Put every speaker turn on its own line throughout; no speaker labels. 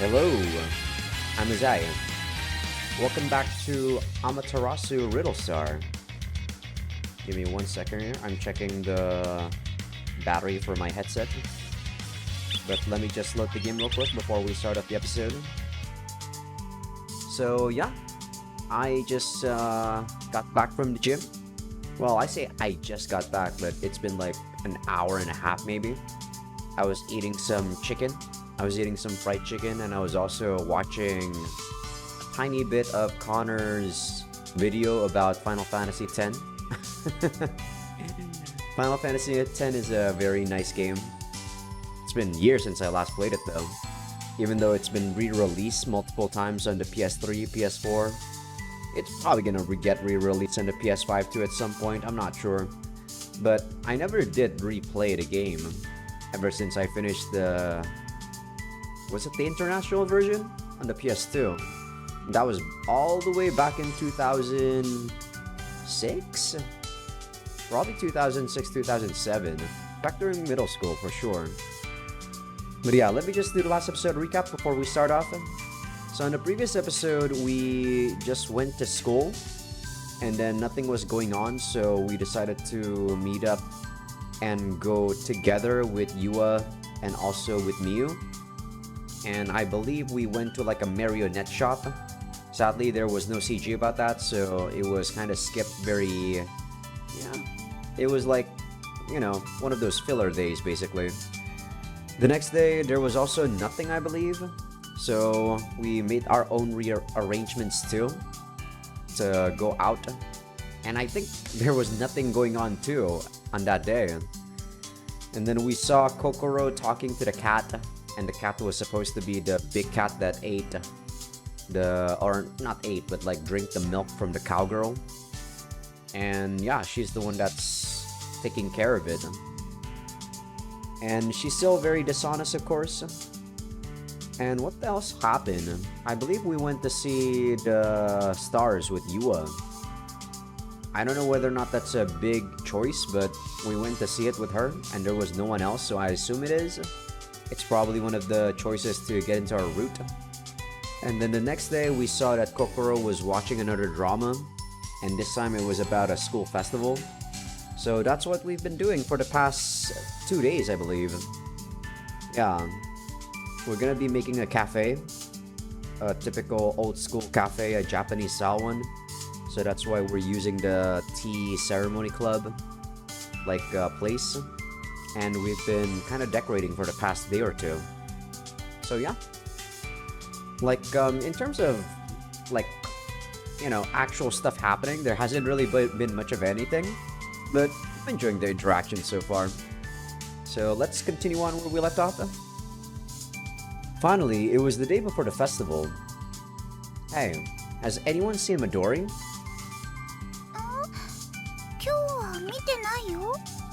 Hello, I'm Azai. Welcome back to Amatarasu Riddle Star. Give me 1 second here. I'm checking the battery for my headset. But let me just load the game real quick before we start up the episode. So yeah, I just got back from the gym. Well, I say I just got back, but it's been like an hour and a half maybe. I was eating some chicken. I was eating some fried chicken, and I was also watching a tiny bit of Connor's video about Final Fantasy X. Final Fantasy X is a very nice game. It's been years since I last played it though. Even though it's been re-released multiple times on the PS3, PS4. It's probably gonna get re-released on the PS5 too at some point, I'm not sure. But I never did replay the game ever since I finished the... Was it the international version? On the PS2. That was all the way back in 2006? Probably 2006, 2007. Back during middle school for sure. But yeah, let me just do the last episode recap before we start off. So in the previous episode, we just went to school. And then nothing was going on, so we decided to meet up and go together with Yua and also with Miu. And I believe we went to like a marionette shop. Sadly, there was no CG about that, so it was kind of skipped very... Yeah, it was like, you know, one of those filler days basically. The next day, there was also nothing, I believe. So we made our own rearrangements too to go out. And I think there was nothing going on too on that day. And then we saw Kokoro talking to the cat. And the cat was supposed to be the big cat that ate or not ate, but like drink the milk from the cowgirl. And yeah, she's the one that's taking care of it. And she's still very dishonest, of course. And what else happened? I believe we went to see the stars with Yua. I don't know whether or not that's a big choice, but we went to see it with her, and there was no one else, so I assume it is. It's probably one of the choices to get into our route. And then the next day, we saw that Kokoro was watching another drama, and this time it was about a school festival. So that's what we've been doing for the past 2 days, I believe. Yeah, we're gonna be making a cafe, a typical old school cafe, a Japanese style one. So that's why we're using the tea ceremony club like place. And we've been kind of decorating for the past day or two. So yeah. Like, in terms of, like, you know, actual stuff happening, there hasn't really been much of anything. But I'm enjoying the interaction so far. So let's continue on where we left off. Finally, it was the day before the festival. Hey, has anyone seen Midori?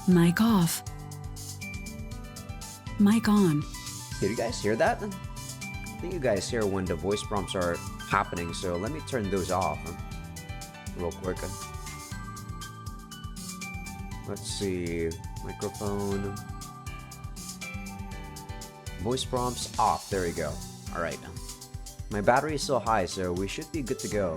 Mic off. Mic on.
Did you guys hear that? I think you guys hear when the voice prompts are happening, so let me turn those off real quick. Let's see. Microphone. Voice prompts off. There we go. Alright. My battery is still high, so we should be good to go.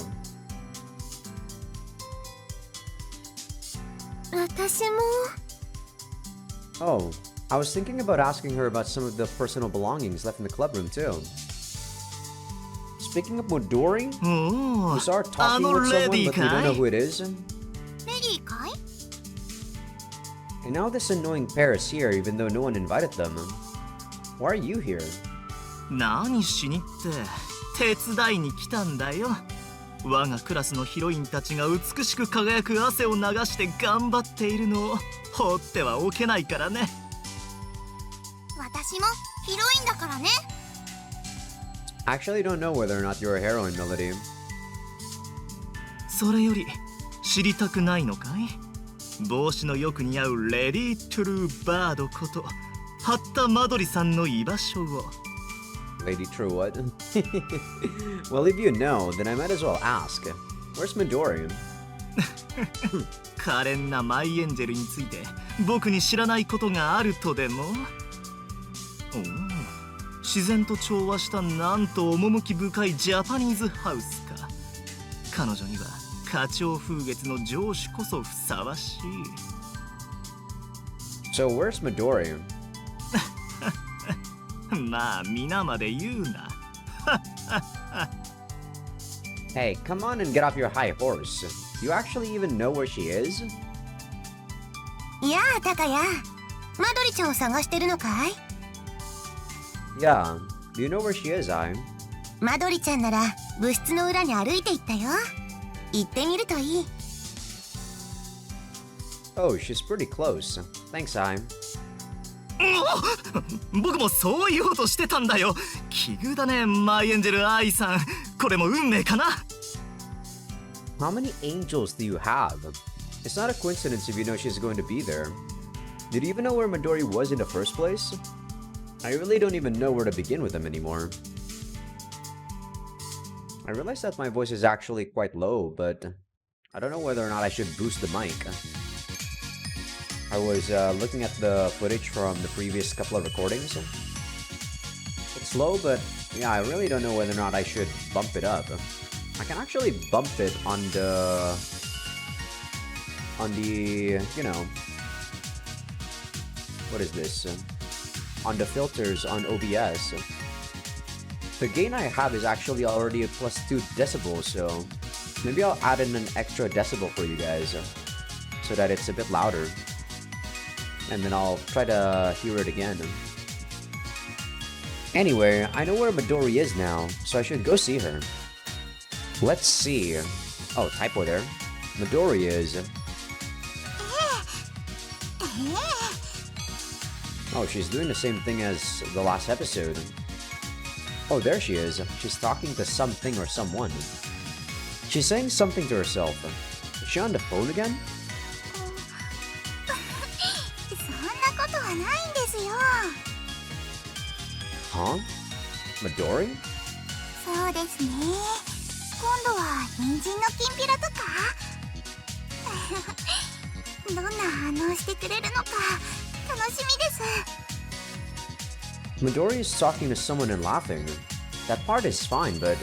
Oh, I was thinking about asking her about some of the personal belongings left in the clubroom too. Speaking of Midori, we saw her talking with someone, but we don't know who it is. And now this annoying pair is here, even though no one invited them. Why are you here?
何しにって手伝いに来たんだよ。我がクラスのヒロインたちが美しく輝く汗を流して頑張っているのを放ってはおけないからね。
私もヒロインだからね。
I actually don't know whether or not you're a heroine, Melody.
それより知りたくないのかい？帽子のよく似合うレディー・トゥルー・バードこと八田マドリさんの居場所を。
Lady True, what? Well, if you know, then I might as well ask. Where's Midori?
可憐なマイエンジェルについて僕に知らないことがあるとでも？お自然と調和したなんと趣深いジャパニーズハウスか。彼女には花鳥風月の城主こそふさわしい。
So where's Midori?
まあ皆まで言うな。
Hey, come on and get off your high horse. Do you actually even know where she is?
やあ、タカヤ。マドリちゃんを探してるのかい？
Yeah. Do you know where she is, I?
マドリちゃんなら部室の裏に歩いて行ったよ。行ってみるといい。
Oh, she's pretty close. Thanks, I.
僕もそう言おうとしてたんだよ。奇遇だね、マイエンジェルアイさん。これも運命かな。
How many angels do you have? It's not a coincidence if you know she's going to be there. Did you even know where Midori was in the first place? I really don't even know where to begin with them anymore. I realize that my voice is actually quite low, but I don't know whether or not I should boost the mic. I was looking at the footage from the previous couple of recordings. It's low, but yeah, I really don't know whether or not I should bump it up. I can actually bump it on the, you know, what is this? On the filters on OBS. The gain I have is actually already a +2 decibels, so maybe I'll add in an extra decibel for you guys so that it's a bit louder. And then I'll try to hear it again. Anyway, I know where Midori is now, so I should go see her. Let's see. Oh, typo there. Midori is... Oh, she's doing the same thing as the last episode. Oh, there she is. She's talking to something or someone. She's saying something to herself. Is she on the phone again?
そんなことはないんですよ。
Huh? Midori?
そうですね。今度は人参のきんぴらとかどんな反応してくれるのか楽しみです。
Midori is talking to someone and laughing. That part is fine, but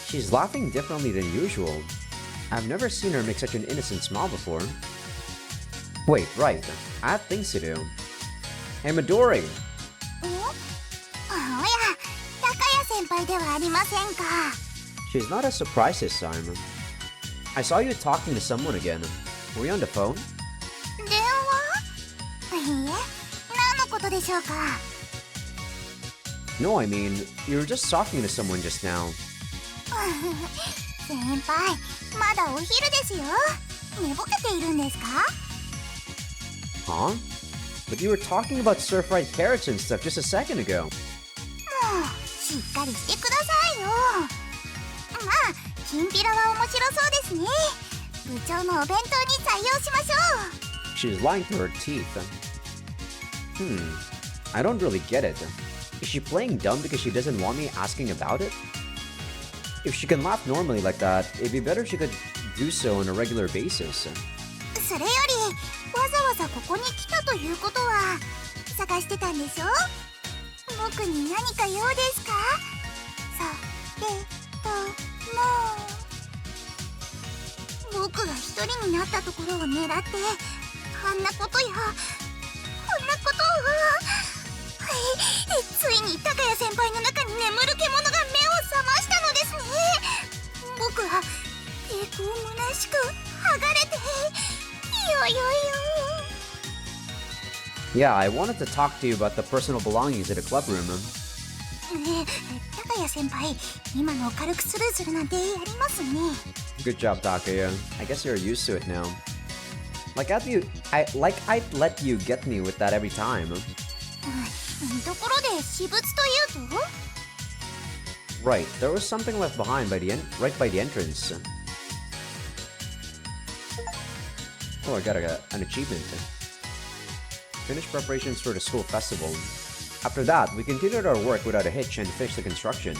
she's laughing differently than usual. I've never seen her make such an innocent smile before. Wait, right. I have things to do. Hey, Midori!
おや、高谷先輩ではありませんか。
She's not as surprised this time. I saw you talking to someone again. Were you on the phone?
電話？いいえ、何のことでしょうか。
No, I mean, you were just talking to someone just now.
先輩、まだお昼ですよ。寝ぼけているんですか？
Huh? But you were talking about stir-fried carrots and stuff just a second ago.
もうしっかりしてくださいよ。まあ、きんぴらは面白そうですね。部長のお弁当に採用しましょう。
She's lying through her teeth. I don't really get it. Is she playing dumb because she doesn't want me asking about it? If she can laugh normally like that, it'd be better if she could do so on a regular basis.
それより、わざわざここに来たということは探してたんでしょ？僕に何か用ですか？それとも僕が一人になったところを狙ってあんなことやこんなことを、ついに高谷先輩の中に眠る獣が目を覚ましたのですね。僕は抵抗むなしく剥がれてよよよ。
Yeah, I wanted to talk to you about the personal belongings at the club room.
高谷先輩、今のを軽くスルーするなんてやりますね。
Good job, Takaya. I guess you're used to it now. I'd let you get me with that every time.
ところで私物というと？
Right, there was something left behind right by the entrance. Oh, I got an achievement. Finished preparations for the school festival. After that, we continued our work without a hitch and finished the construction.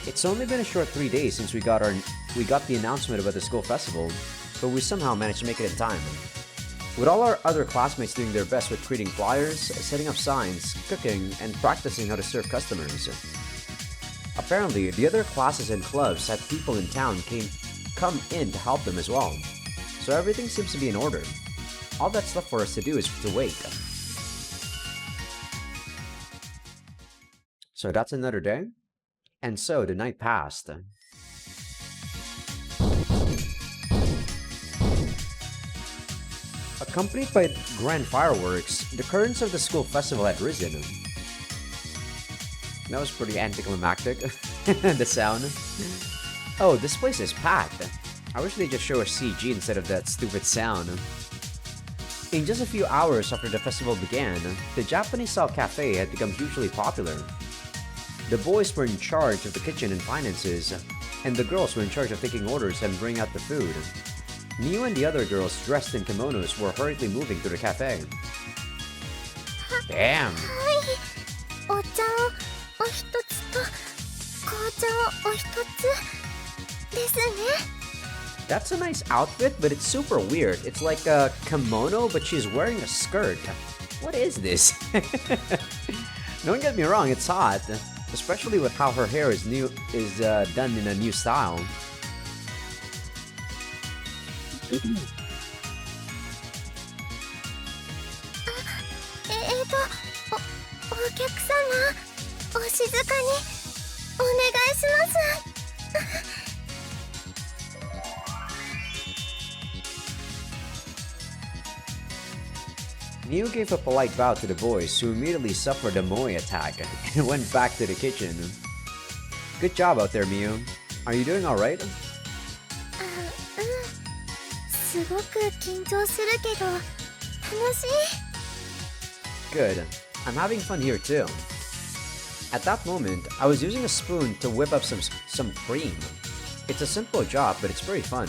It's only been a short 3 days since we got the announcement about the school festival, but we somehow managed to make it in time. With all our other classmates doing their best with creating flyers, setting up signs, cooking, and practicing how to serve customers. Apparently, the other classes and clubs had people in town come in to help them as well. So everything seems to be in order. All that's left for us to do is to wait. So that's another day. And so the night passed. Accompanied by grand fireworks, the currents of the school festival had risen. That was pretty anticlimactic. The sound. Oh, this place is packed. I wish they just show a CG instead of that stupid sound. In just a few hours after the festival began, the Japanese-style cafe had become hugely popular. The boys were in charge of the kitchen and finances, and the girls were in charge of taking orders and bringing out the food. Miu and the other girls dressed in kimonos were hurriedly moving to the cafe. Damn!
お茶をお一つと紅茶をお一つですね。
That's a nice outfit, but it's super weird. It's like a kimono, but she's wearing a skirt. What is this? Don't get me wrong, it's hot, especially with how her hair is done in a new style.
お客様、お静かにお願いします。
Miu gave a polite bow to the boys, who immediately suffered a moe attack and went back to the kitchen. Good job out there, Miu. Are you doing alright?
すごく緊張するけど楽しい。
Good. I'm having fun here too. At that moment, I was using a spoon to whip up some cream. It's a simple job, but it's very fun.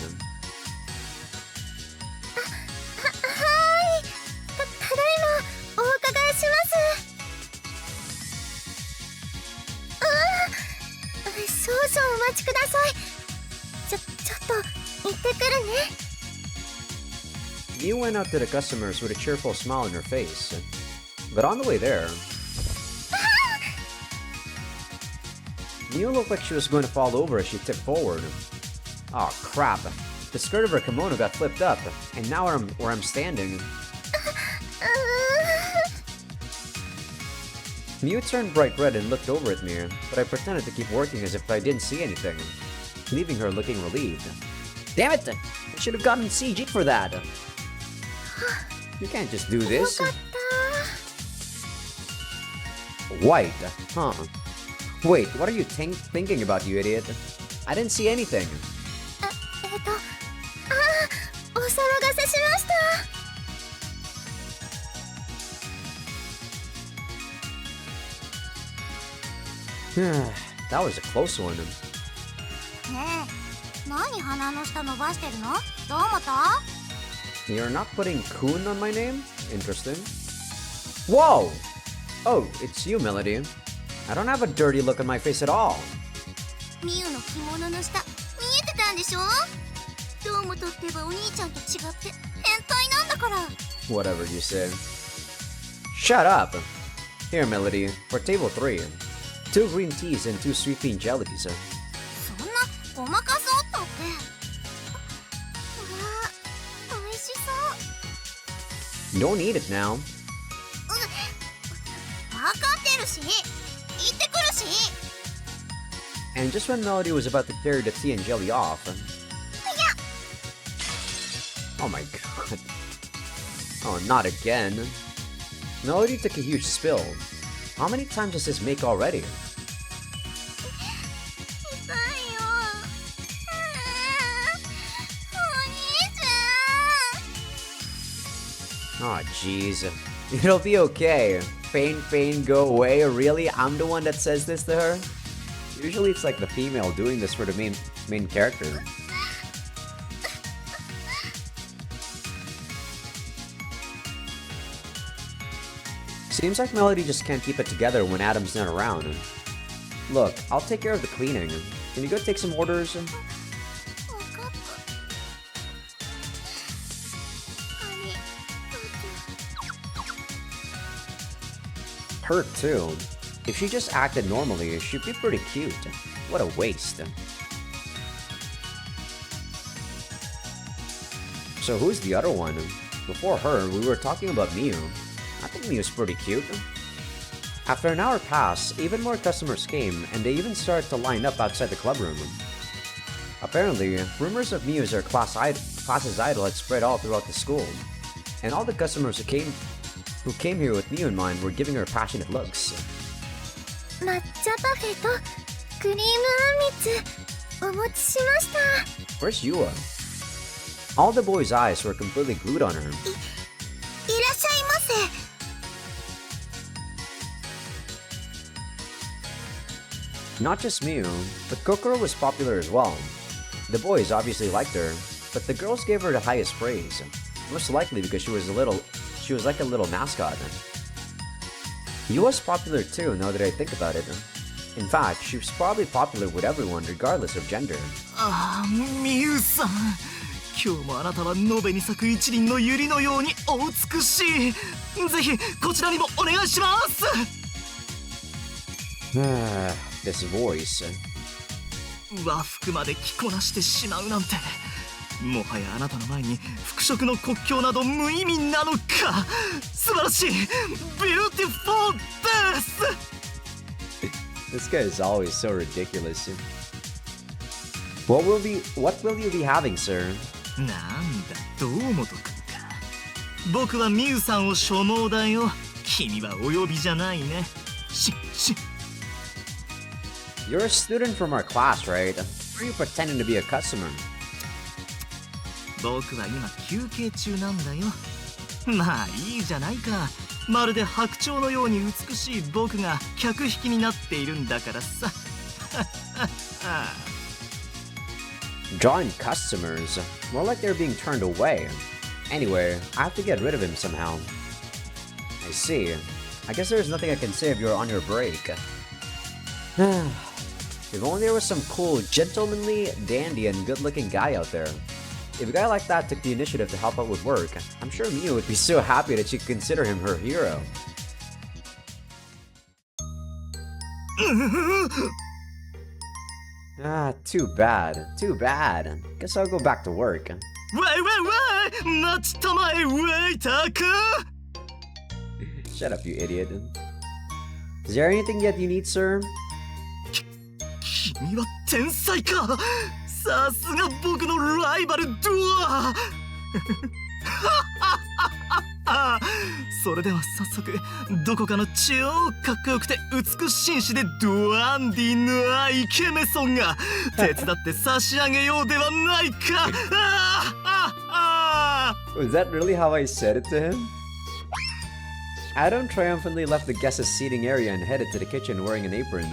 ただいまお伺いします。少々お待ちください。ちょっと行ってくるね。
Miu went out to the customers with a cheerful smile on her face. But on the way there, Miu looked like she was going to fall over as she tipped forward. Aw, crap. The skirt of her kimono got flipped up, and now where I'm standing. Miu turned bright red and looked over at me, but I pretended to keep working as if I didn't see anything, leaving her looking relieved. Damn it! I should have gotten CG for that! You can't just do this. White, huh? Wait, what are you thinking about, you idiot? I didn't see anything.
お騒がせしました。
That was a close one.
ねえ、何鼻の下伸ばしてるの？どう思った？
You're not putting Kun on my name? Interesting. Whoa! Oh, it's you, Melody. I don't have a dirty look on my face at all.
ミユの着物の下見えてたんでしょ？どうもとってばお兄ちゃんと違って変態なんだから。
Whatever you say. Shut up! Here, Melody, for table 3. 2 green teas and 2 sweet bean jellies.
そんなごまかそうったって。うわ、美味しそう。
Don't eat it now.
わかってるし、行ってくるし。
And just when Melody was about to carry the tea and jelly off... Oh my god. Oh, not again. Melody took a huge spill. How many times does this make already?
痛いよ。お兄ちゃん。
Oh, jeez. It'll be okay. Pain, go away. Really? I'm the one that says this to her? Usually it's like the female doing this for the main character. Seems like Melody just can't keep it together when Adam's not around. Look, I'll take care of the cleaning. Can you go take some orders?
わかった。あれ、
Her too. If she just acted normally, she'd be pretty cute. What a waste. So who's the other one? Before her, we were talking about Miu. I think Miu's pretty cute. After an hour passed, even more customers came, and they even started to line up outside the club room. Apparently, rumors of Miu as her class's idol had spread all throughout the school, and all the customers who came here with Miu in mind were giving her passionate looks.
抹茶パフェとクリームあんみつお持ちしました。
Where's Yua? All the boys' eyes were completely glued on her.
いらっしゃいませ。
Not just Miu, but Kokoro was popular as well. The boys obviously liked her, but the girls gave her the highest praise. Most likely because she was like a little mascot. Yua's popular too, now that I think about it. In fact, she was probably popular with everyone regardless of gender.
ああ、ミユさん。今日もあなたは延べに咲く一輪の百合のようにお美しい。ぜひこちらにもお願いします。
This voice.
和服まで着こなしてしまうなんて。もはやあなたの前に服飾の国境など無意味なのか。素晴らしい。Beautiful です。
This guy is always so ridiculous. What will you be having, sir?
なんだ、堂本くんか。僕はミユさんを所望だよ。君はお呼びじゃないね。
You're a student from our class, right? Or are you pretending to be a customer?
僕は今休憩中なんだよ。まあいいじゃないか。まるで白鳥のように美しい僕が客引きになっているんだからさ。
Drawing customers? More like they're being turned away. Anyway, I have to get rid of him somehow. I see. I guess there's nothing I can say if you're on your break. If only there was some cool, gentlemanly, dandy, and good-looking guy out there. If a guy like that took the initiative to help out with work, I'm sure Miu would be so happy that she could consider him her hero. Too bad. Too bad. Guess I'll go back to work.
Wait! 待ちたまえ、ウェイターくん。
Shut up, you idiot. Is there anything yet you need, sir?
君は天才か。さすが僕のライバルドア。それでは早速どこかの超かっこよくて美しいしでドアンディーなイケメソンが手伝って差し上げようではないか。
Was that really how I said it to him? Adam triumphantly left the guest's seating area and headed to the kitchen wearing an apron.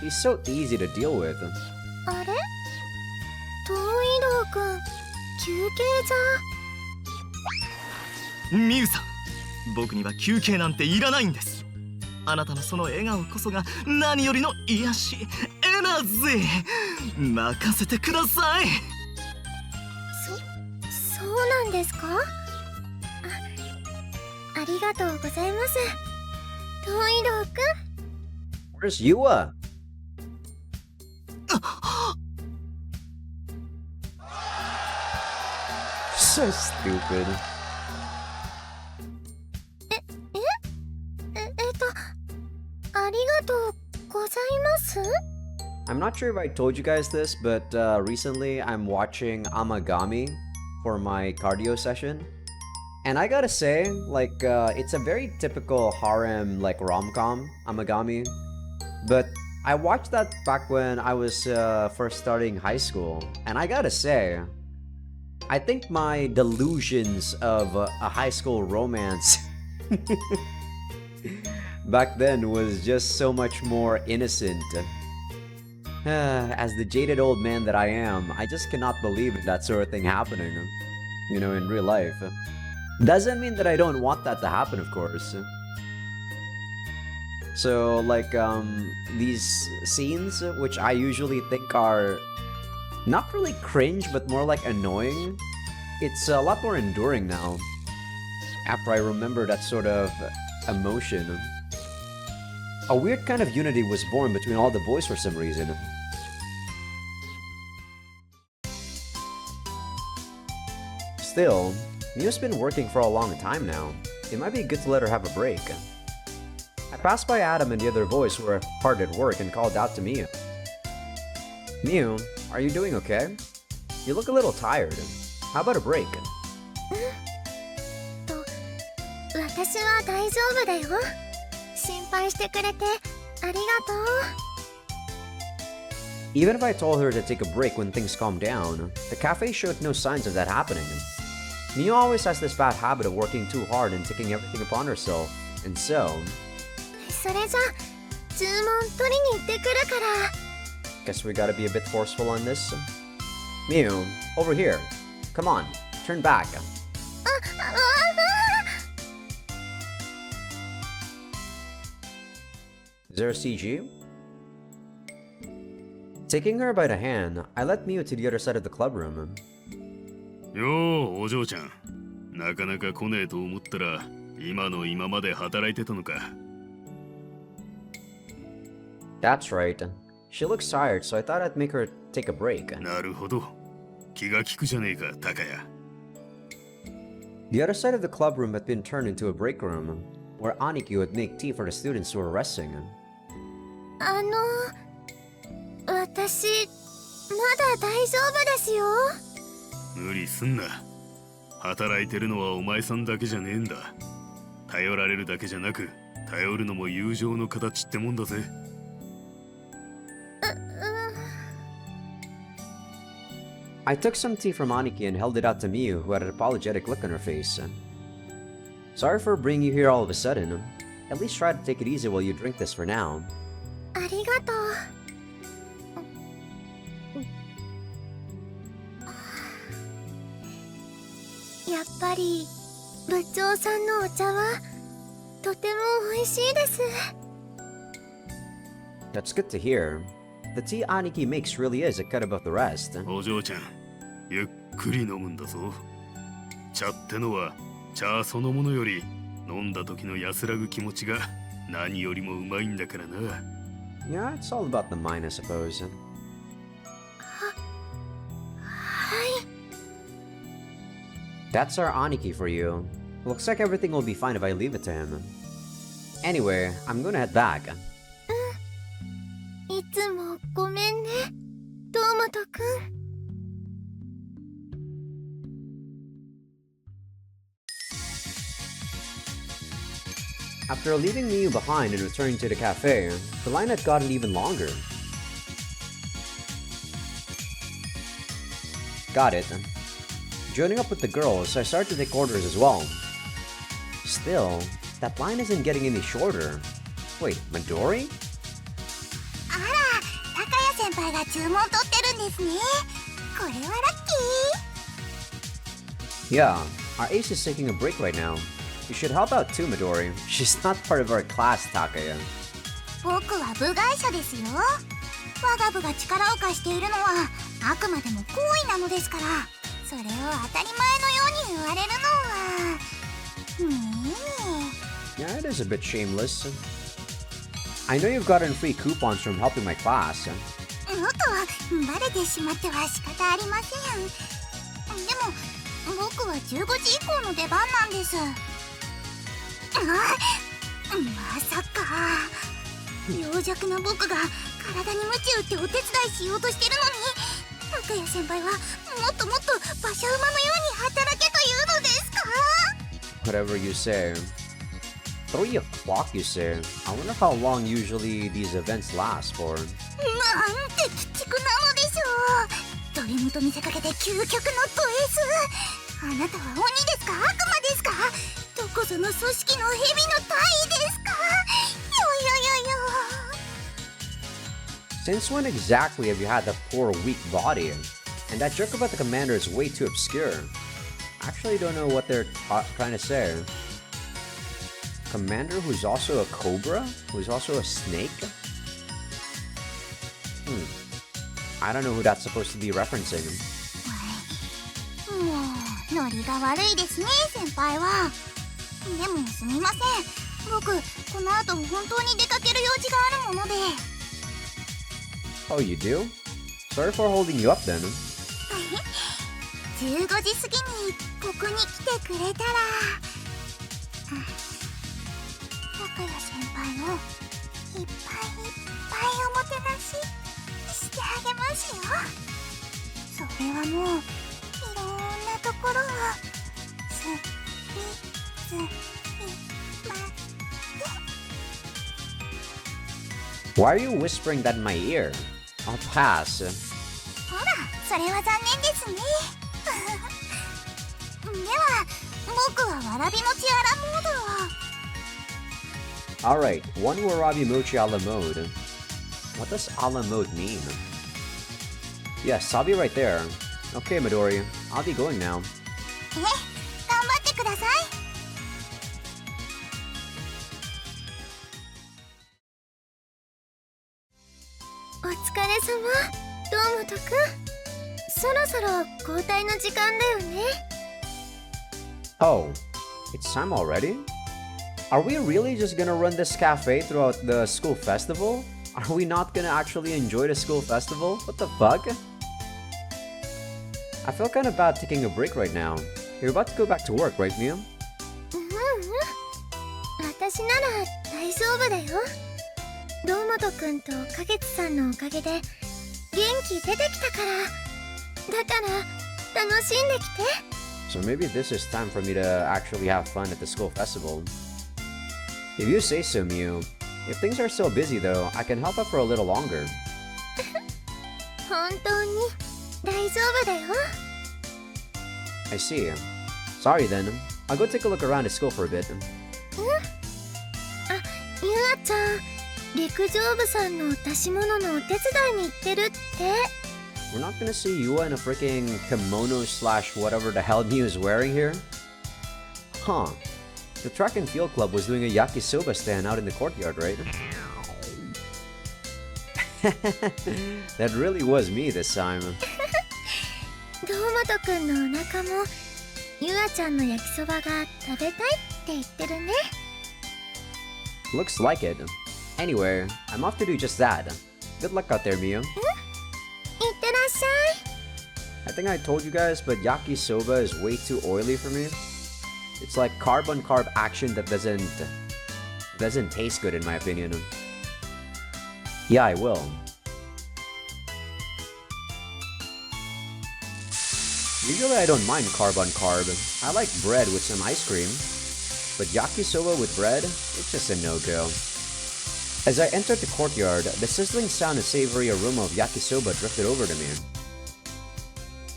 He's so easy to deal with.
あれ？東井堂くん、休憩じゃ。
ミユさん、僕には休憩なんていらないんです。あなたのその笑顔こそが何よりの癒し、エナジー。任せてください。
そうなんですか？ありがとうございます。東井堂くん。
Where's Yua? So stupid.
ありがとうございます。
I'm not sure if I told you guys this, but recently I'm watching Amagami for my cardio session. And I gotta say, like, it's a very typical harem, like, rom-com, Amagami. But I watched that back when I was first starting high school. And I gotta say, I think my delusions of a high school romance back then was just so much more innocent. As the jaded old man that I am, I just cannot believe that sort of thing happening, you know, in real life. Doesn't mean that I don't want that to happen, of course. So, like, these scenes, which I usually think are not really cringe, but more like annoying, it's a lot more enduring now, after I remember that sort of emotion. A weird kind of unity was born between all the boys for some reason. Still, Miu's been working for a long time now. It might be good to let her have a break. I passed by Adam and the other boys who were hard at work and called out to Miu. Miu, are you doing okay? You look a little tired. How about a break?
私は大丈夫だよ。心配してくれてありがとう。
Even if I told her to take a break when things calmed down, the cafe showed no signs of that happening. Miu always has this bad habit of working too hard and taking everything upon herself, and so...
それじゃ注文取りに行ってくるから。
Guess we gotta be a bit forceful on this. Miu, over here. Come on, turn back. Is there a CG? Taking her by the hand, I led Miu to the other side of the club room.
よー、お嬢ちゃん。なかなか来ねえと思ったら、今の今まで働いてたのか。
That's right. She looks tired, so I thought I'd make her take a break.
なるほど。気が利くじゃねえか、タカヤ。
The other side of the club room had been turned into a break room, where Aniki would make tea for the students who were resting.
私、まだ大丈夫ですよ。
無理すんな。働いてるのはお前さんだけじゃねえんだ。頼られるだけじゃなく、頼るのも友情の形ってもんだぜ。
I took some tea from Aniki and held it out to Miu, who had an apologetic look on her face. Sorry for bringing you here all of a sudden. At least try to take it easy while you drink this for now.
ありがとう。やっぱり部長さんのお茶はとても美味しいです。
That's good to hear. The tea Aniki makes really is a cut above the rest.
お嬢ちゃん、ゆっくり飲むんだぞ。茶ってのは茶そのものより飲んだ時の安らぐ気持ちが何よりもうまいんだからな。
Yeah, it's all about the mind, I suppose.
はい。
That's our Aniki for you. Looks like everything will be fine if I leave it to him. Anyway, I'm gonna head back.
いつもごめんね、堂本くん。
After leaving Miu behind and returning to the cafe, the line had gotten even longer. Got it. Joining up with the girls, I started to take orders as well. Still, that line isn't getting any shorter. Wait, Midori?
あら、高谷先輩が注文取ってるんですね。これはラッキー。
Yeah, our ace is taking a break right now. You should help out too, Midori. She's not part of our class, Takaya.
僕は部外者ですよ。我が部が力を貸しているのはあくまでも好意なのですから、それを当たり前のように言われるのはねえ。
Yeah, it is a bit shameless. I know you've gotten free coupons from helping my class.
もっとバレてしまっては仕方ありません。でも僕は15時以降の出番なんです。まさか病弱な僕が体に鞭打ってお手伝いしようとしてるのに、高谷先輩はもっともっと馬車馬のように働けというのですか？
Whatever you say. 3 o'clock, you say? I wonder how long usually these events last for.
なんて鬼畜なのでしょう。ド M と見せかけて究極のド S。 あなたは鬼ですか悪魔ですか、どこぞの組織の蛇の体ですか。よよよよ。
Since when exactly have you had that poor weak body? And that joke about the commander is way too obscure. I actually don't know what they're trying to say. Commander who's also a cobra? Who's also a snake? I don't know who that's supposed to be referencing.
もうノリが悪いですね先輩は。でもすみません、僕この後本当に出かける用事があるもので。
Oh, you do? Sorry for holding you up then.
15時過ぎにここに来てくれたら、高谷先輩をいっぱいいっぱいおもてなししてあげますよ。それはもういろんなところをすりすりまで。
Why are you whispering that in my ear? I'll pass.
ほら、それは残念ですね。では、僕はわらび餅あらモードを。
Alright, one Warabi Mochi a la mode. What does a la mode mean? Yes, I'll be right there. Okay, Midori, I'll be going now.
頑張ってください。お疲れ様、堂本くん。そろそろ交代の時間だよね。
Oh, it's time already? Are we really just gonna run this cafe throughout the school festival? Are we not gonna actually enjoy the school festival? What the fuck? I feel kind of bad taking a break right now. You're about to go back to work, right, Mia?
私なら大丈夫だよ。堂本くんと花月さんのおかげで元気出てきたから。だから楽しんできて。
So maybe this is time for me to actually have fun at the school festival. If you say so, Mew. If things are so busy though, I can help out for a little longer.
本当に大丈夫だよ。
I see. Sorry then. I'll go take a look around at school for a bit.
あ、ゆあちゃん、陸上部さんの出し物のお手伝いに行ってるって。
We're not gonna see Yua in a freaking kimono slash whatever the hell Mew is wearing here? Huh. The track and field club was doing a yakisoba stand out in the courtyard, right? That really was me this time.
堂本くんのお腹もゆあちゃんの焼きそばが食べたいって言ってるね。
Looks like it. Anyway, I'm off to do just that. Good luck out there, Mew.
いってらっしゃい。
I think I told you guys, but yakisoba is way too oily for me. It's like carb on carb action that doesn't taste good in my opinion. Yeah, I will. Usually I don't mind carb on carb. I like bread with some ice cream. But yakisoba with bread, it's just a no-go. As I entered the courtyard, the sizzling sound and savory aroma of yakisoba drifted over to me.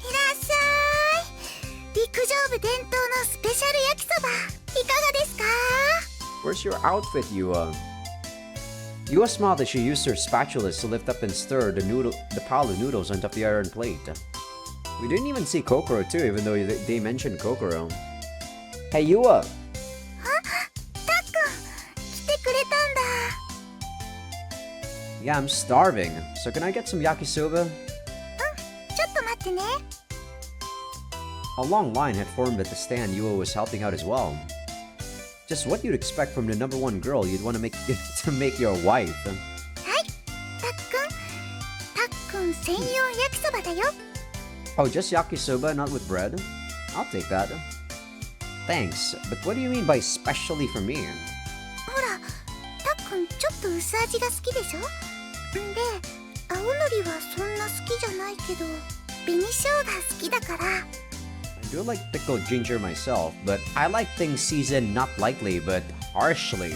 いらっしゃい。陸上部伝統のスペシャル焼きそばいかがですか？
Where's your outfit, Yua? Yua smiled as she used her spatulas to lift up and stir the pile of noodles on top of the iron plate. We didn't even see Kokoro too, even though they mentioned Kokoro. Hey, Yua!
たっくん、来てくれたんだ。
Yeah, I'm starving. So can I get some yakisoba?
ちょっと待ってね。
A long line had formed at the stand Yua was helping out as well. Just what you'd expect from the number one girl you'd want to make to make your wife.
はい、たっくん専用焼きそばだよ。
Oh, just yakisoba, not with bread? I'll take that. Thanks, but what do you mean by specially for me?
ほら、たっくんちょっと薄味が好きでしょ？んで、青のりはそんな好きじゃないけど、紅生姜好きだから。
I do like pickled ginger myself, but I like things seasoned not lightly but harshly.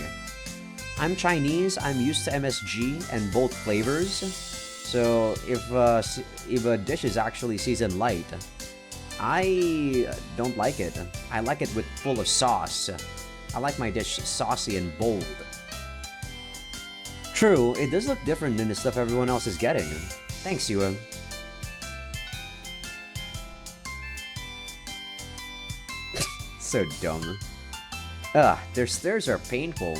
I'm Chinese, I'm used to MSG and bold flavors. So if a dish is actually seasoned light, I don't like it. I like it with full of sauce. I like my dish saucy and bold. True, it does look different than the stuff everyone else is getting. Thanks, Yua. So dumb. Ugh, their stares are painful.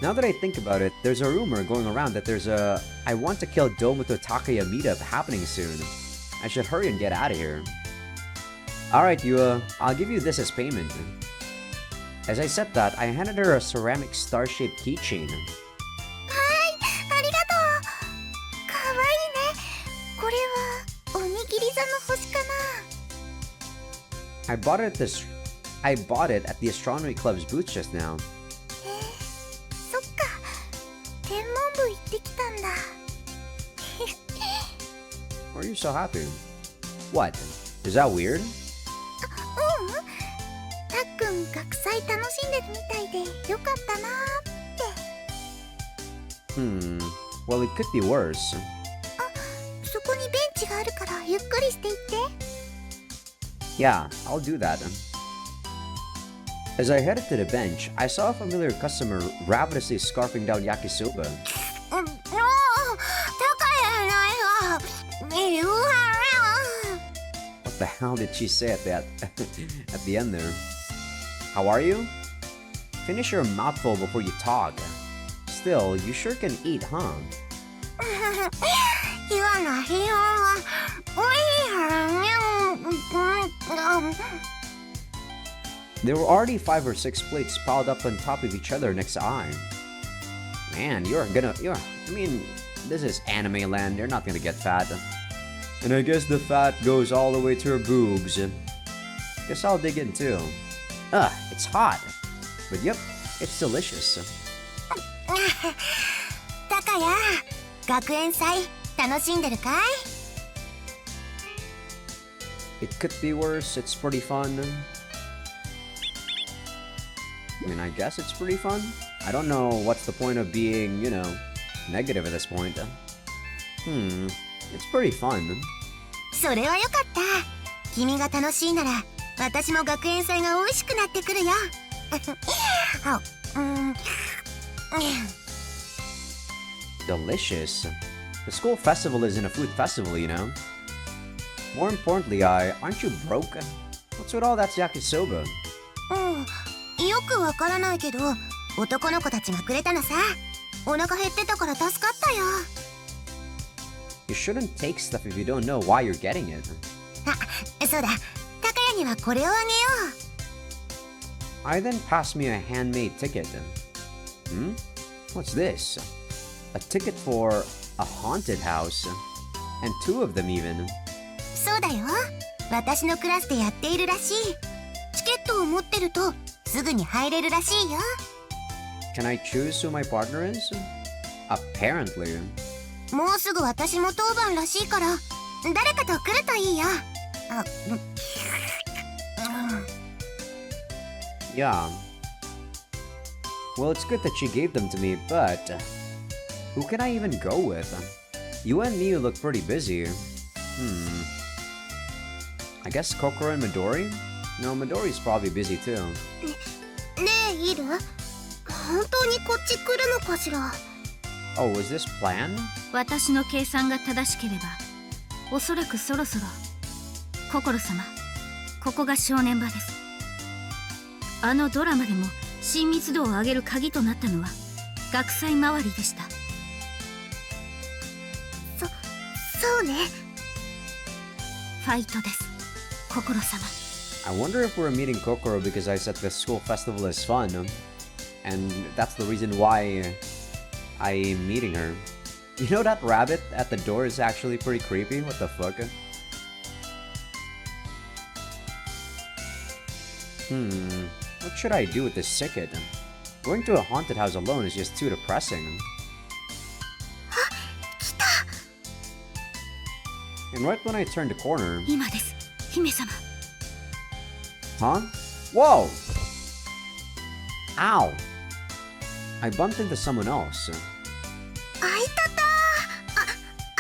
Now that I think about it, there's a rumor going around that there's a I want to kill Domoto Takaya meetup happening soon. I should hurry and get out of here. Alright, Yua, I'll give you this as payment. As I said that, I handed her a ceramic star-shaped keychain.
はい、ありがとう。かわいいね。これはおにぎり座の星かな。
I bought it at the astronomy club's booth just now.
そっか。天文部行ってきたんだ。
Why are you so happy? What? Is that weird?
たっくん学祭楽しんでるみたいでよかったなーって。
Well, it could be worse.
そこにベンチがあるからゆっくりしていって。
Yeah, I'll do that. As I headed to the bench, I saw a familiar customer ravenously scarfing down yakisoba.
高いないわ。言うわ。
What the hell did she say at the end there? How are you? Finish your mouthful before you talk. Still, you sure can eat, huh?
言わないよ。おいしいからね。
There were already 5 or 6 plates piled up on top of each other next to I. Man, I mean, this is anime land, you're not gonna get fat. And I guess the fat goes all the way to her boobs. Guess I'll dig in too. Ugh, it's hot. But yep, it's delicious.
高谷、学園祭楽しんでるかい？
It could be worse, it's pretty fun. I mean, I guess it's pretty fun. I don't know what's the point of being, negative at this point. It's pretty fun.
それはよかった。君が楽しいなら、私も学園祭が美味しくなってくるよ。
Delicious. The school festival isn't a food festival, you know. More importantly, aren't you broke? What's with all that yakisoba?
よくわからないけど、男の子たちがくれたのさ。お腹減ってたから助かったよ。
You shouldn't take stuff if you don't know why you're getting it.
あ、そうだ。高谷にはこれをあげよう。
I then passed me a handmade ticket. What's this? A ticket for a haunted house. And 2 of them even.
そうだよ。私のクラスでやっているらしい。チケットを持ってるとすぐに入れるらしいよ。
Can I choose who my partner is? Apparently.
もうすぐ私も当番らしいから誰かと来るといいよ。
Yeah. Well, it's good that she gave them to me, but who can I even go with? You and me look pretty busy. I guess Kokoro and Midori? No, Midori's probably busy too.
ねえ、イル、本当にこっち来るのかしら。
Oh, was this planned?
私の計算が正しければ、おそらくそろそろ。心様、ここが正念場です。あのドラマでも親密度を上げる鍵となったのは学祭周りでした。
そうね。
ファイトです、心様。
I wonder if we're meeting Kokoro because I said the school festival is fun. And that's the reason why I'm meeting her. You know that rabbit at the door is actually pretty creepy? What the fuck? What should I do with this ticket? Going to a haunted house alone is just too depressing. And right when I turned the corner...
今です、姫様。
Huh? Whoa! Ow! I bumped into someone else.
あいたた。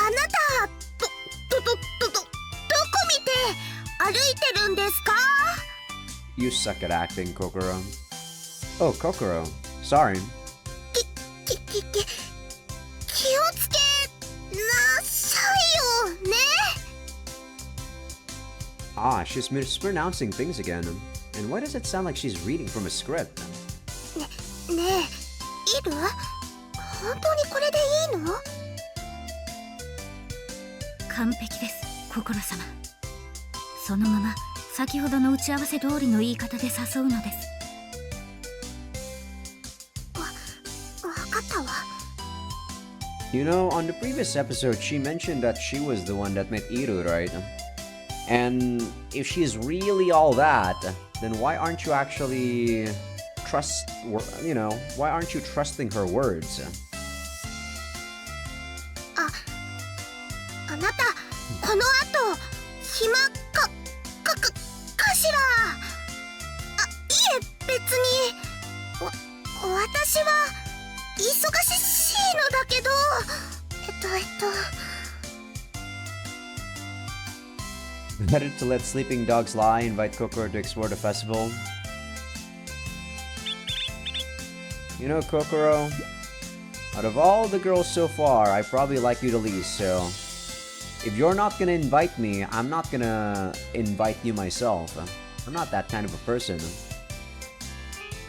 あなた、どこ見て歩いてるんですか？
You suck at acting, Kokoro. Oh, Kokoro. Sorry.
気をつけなさいよね。
Ah, she's mispronouncing things again. And why does it sound like she's reading from a script?
ねえ、イル、本当にこれでいいの？
完璧です、心様。そのまま先ほどの打ち合わせ通りの言い方で誘うのです。
You know, on the previous episode, she mentioned that she was the one that met Iru, right? And if she's really all that, then why aren't you actually why aren't you trusting her words?
あなたこの後暇かしら。いえ別に私は忙しいのだけど
Better to let sleeping dogs lie, invite Kokoro to explore the festival. You know, Kokoro, out of all the girls so far, I probably like you the least, so if you're not gonna invite me, I'm not gonna invite you myself. I'm not that kind of a person.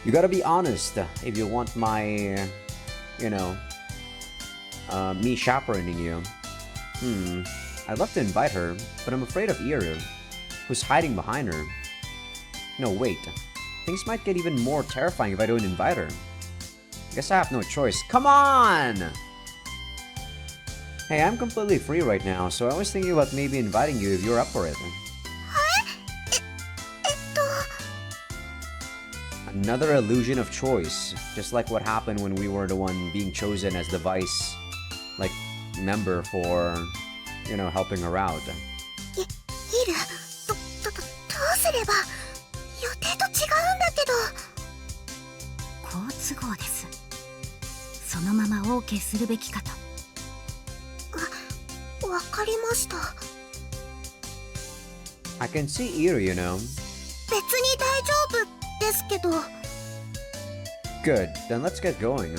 You gotta be honest if you want my, me chaperoning you. I'd love to invite her, but I'm afraid of Iru, who's hiding behind her. No, wait. Things might get even more terrifying if I don't invite her. Guess I have no choice. Come on! Hey, I'm completely free right now, so I was thinking about maybe inviting you if you're up for it. Another illusion of choice, just like what happened when we were the one being chosen as the vice, member for, helping her out.
どうすれば予定と違うんだけど。
好都合です。そのまま OK するべきかと。
わかりました。
I can see Iru,
別に大丈夫ですけど。
Good, then let's get going.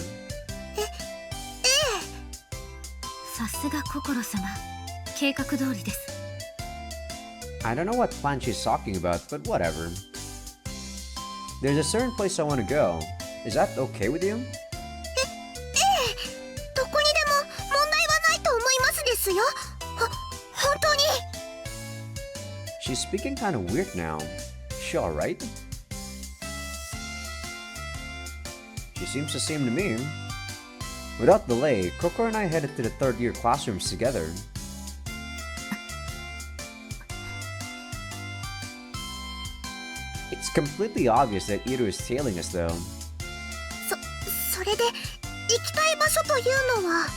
さすが心様、計画通りです。
I don't know what plan she's talking about, but whatever. There's a certain place I want to go. Is that okay with you?
どこにでも問題はないと思いますですよ。本当に。
She's speaking kind of weird now. She alright? She seems the same to me. Without delay, Kokoro and I headed to the third-year classrooms together. It's completely obvious that Iru is tailing us, though.
それで行きたい場所というのは。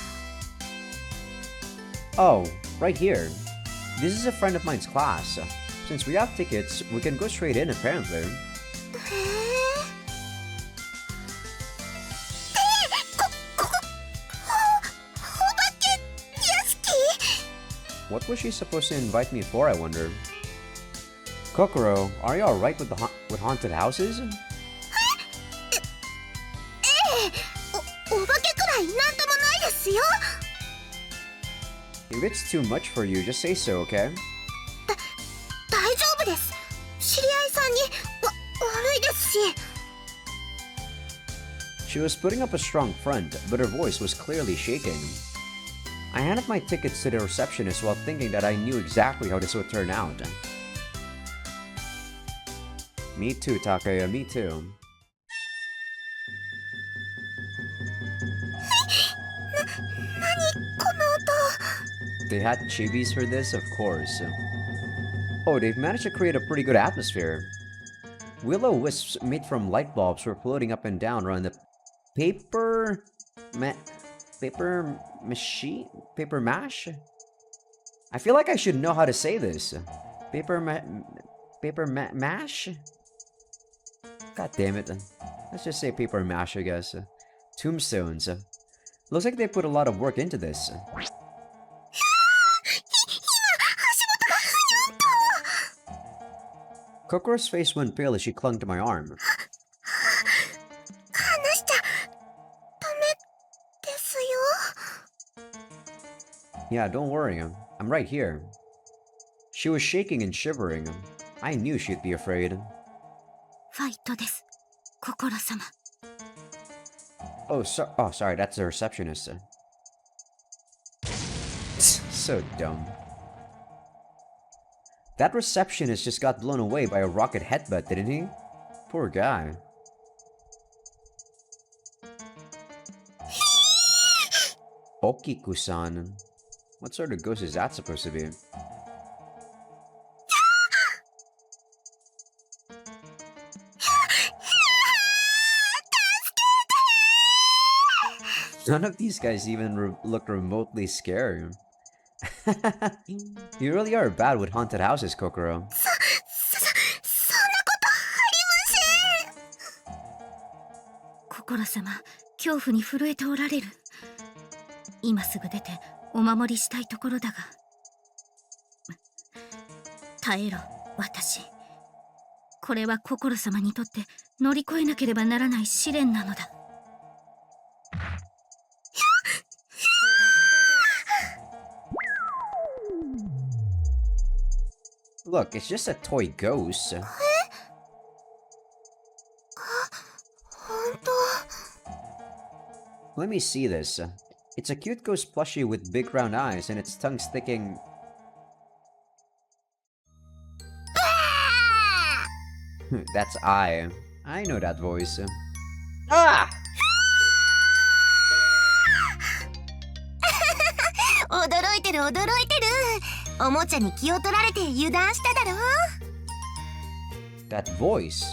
Oh, right here. This is a friend of mine's class. Since we have tickets, we can go straight in, apparently.
へえ。
What was she supposed to invite me for, I wonder? Kokoro, are you alright with with haunted houses?
お化けくらいなんともないですよ。
If it's too much for you, just say so, okay?
大丈夫です。知り合いさんに悪いですし。
She was putting up a strong front, but her voice was clearly shaking. I handed my tickets to the receptionist while thinking that I knew exactly how this would turn out. Me too, Takaya, me too. They had chibis for this, of course. Oh, they've managed to create a pretty good atmosphere. Willow wisps made from light bulbs were floating up and down around the paper mash? I feel like I should know how to say this. Mash? God damn it. Let's just say paper mash, I guess. Tombstones. Looks like they put a lot of work into this. Kokoro's face went pale as she clung to my arm.
話しちゃダメですよ。
Yeah, don't worry. I'm right here. She was shaking and shivering. I knew she'd be afraid.
ファイトです、心様。
Oh, sorry, that's the receptionist. So dumb. That receptionist just got blown away by a rocket headbutt, didn't he? Poor guy. Okiku-san. What sort of ghost is that supposed to be? None of these guys even look remotely scary. You really are bad with haunted houses, Kokoro.
そんなことありません。
心様、恐怖に震えておられる。今すぐ出てお守りしたいところだが。耐えろ、私。これは心様にとって乗り越えなければならない試練なのだ。
Look, it's just a toy ghost.
本当。
Let me see this. It's a cute ghost plushie with big round eyes and its tongue sticking... That's I. I know that voice. Ah!
驚いてる驚いてる。おもちゃに気を取られて油断しただろ。
That voice?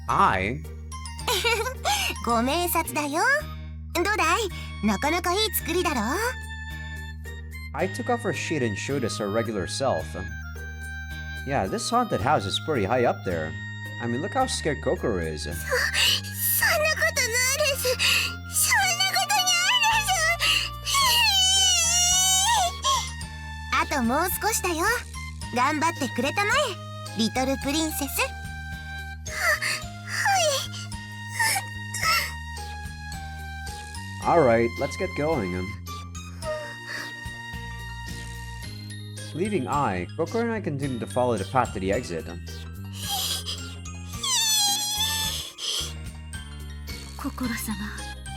I?
ご明察だよ。どうだい、なかなかいい作りだろ。
I took off her sheet and showed us her regular self. Yeah, this haunted house is pretty high up there. I mean, look how scared Kokoro is.
そんなことないです。そんなことないです。あともう少しだよ。頑張ってくれたまえ、リトルプリンセス。
Alright, let's get going. Leaving I, Kokoro and I continue to follow the path to the exit.
心様、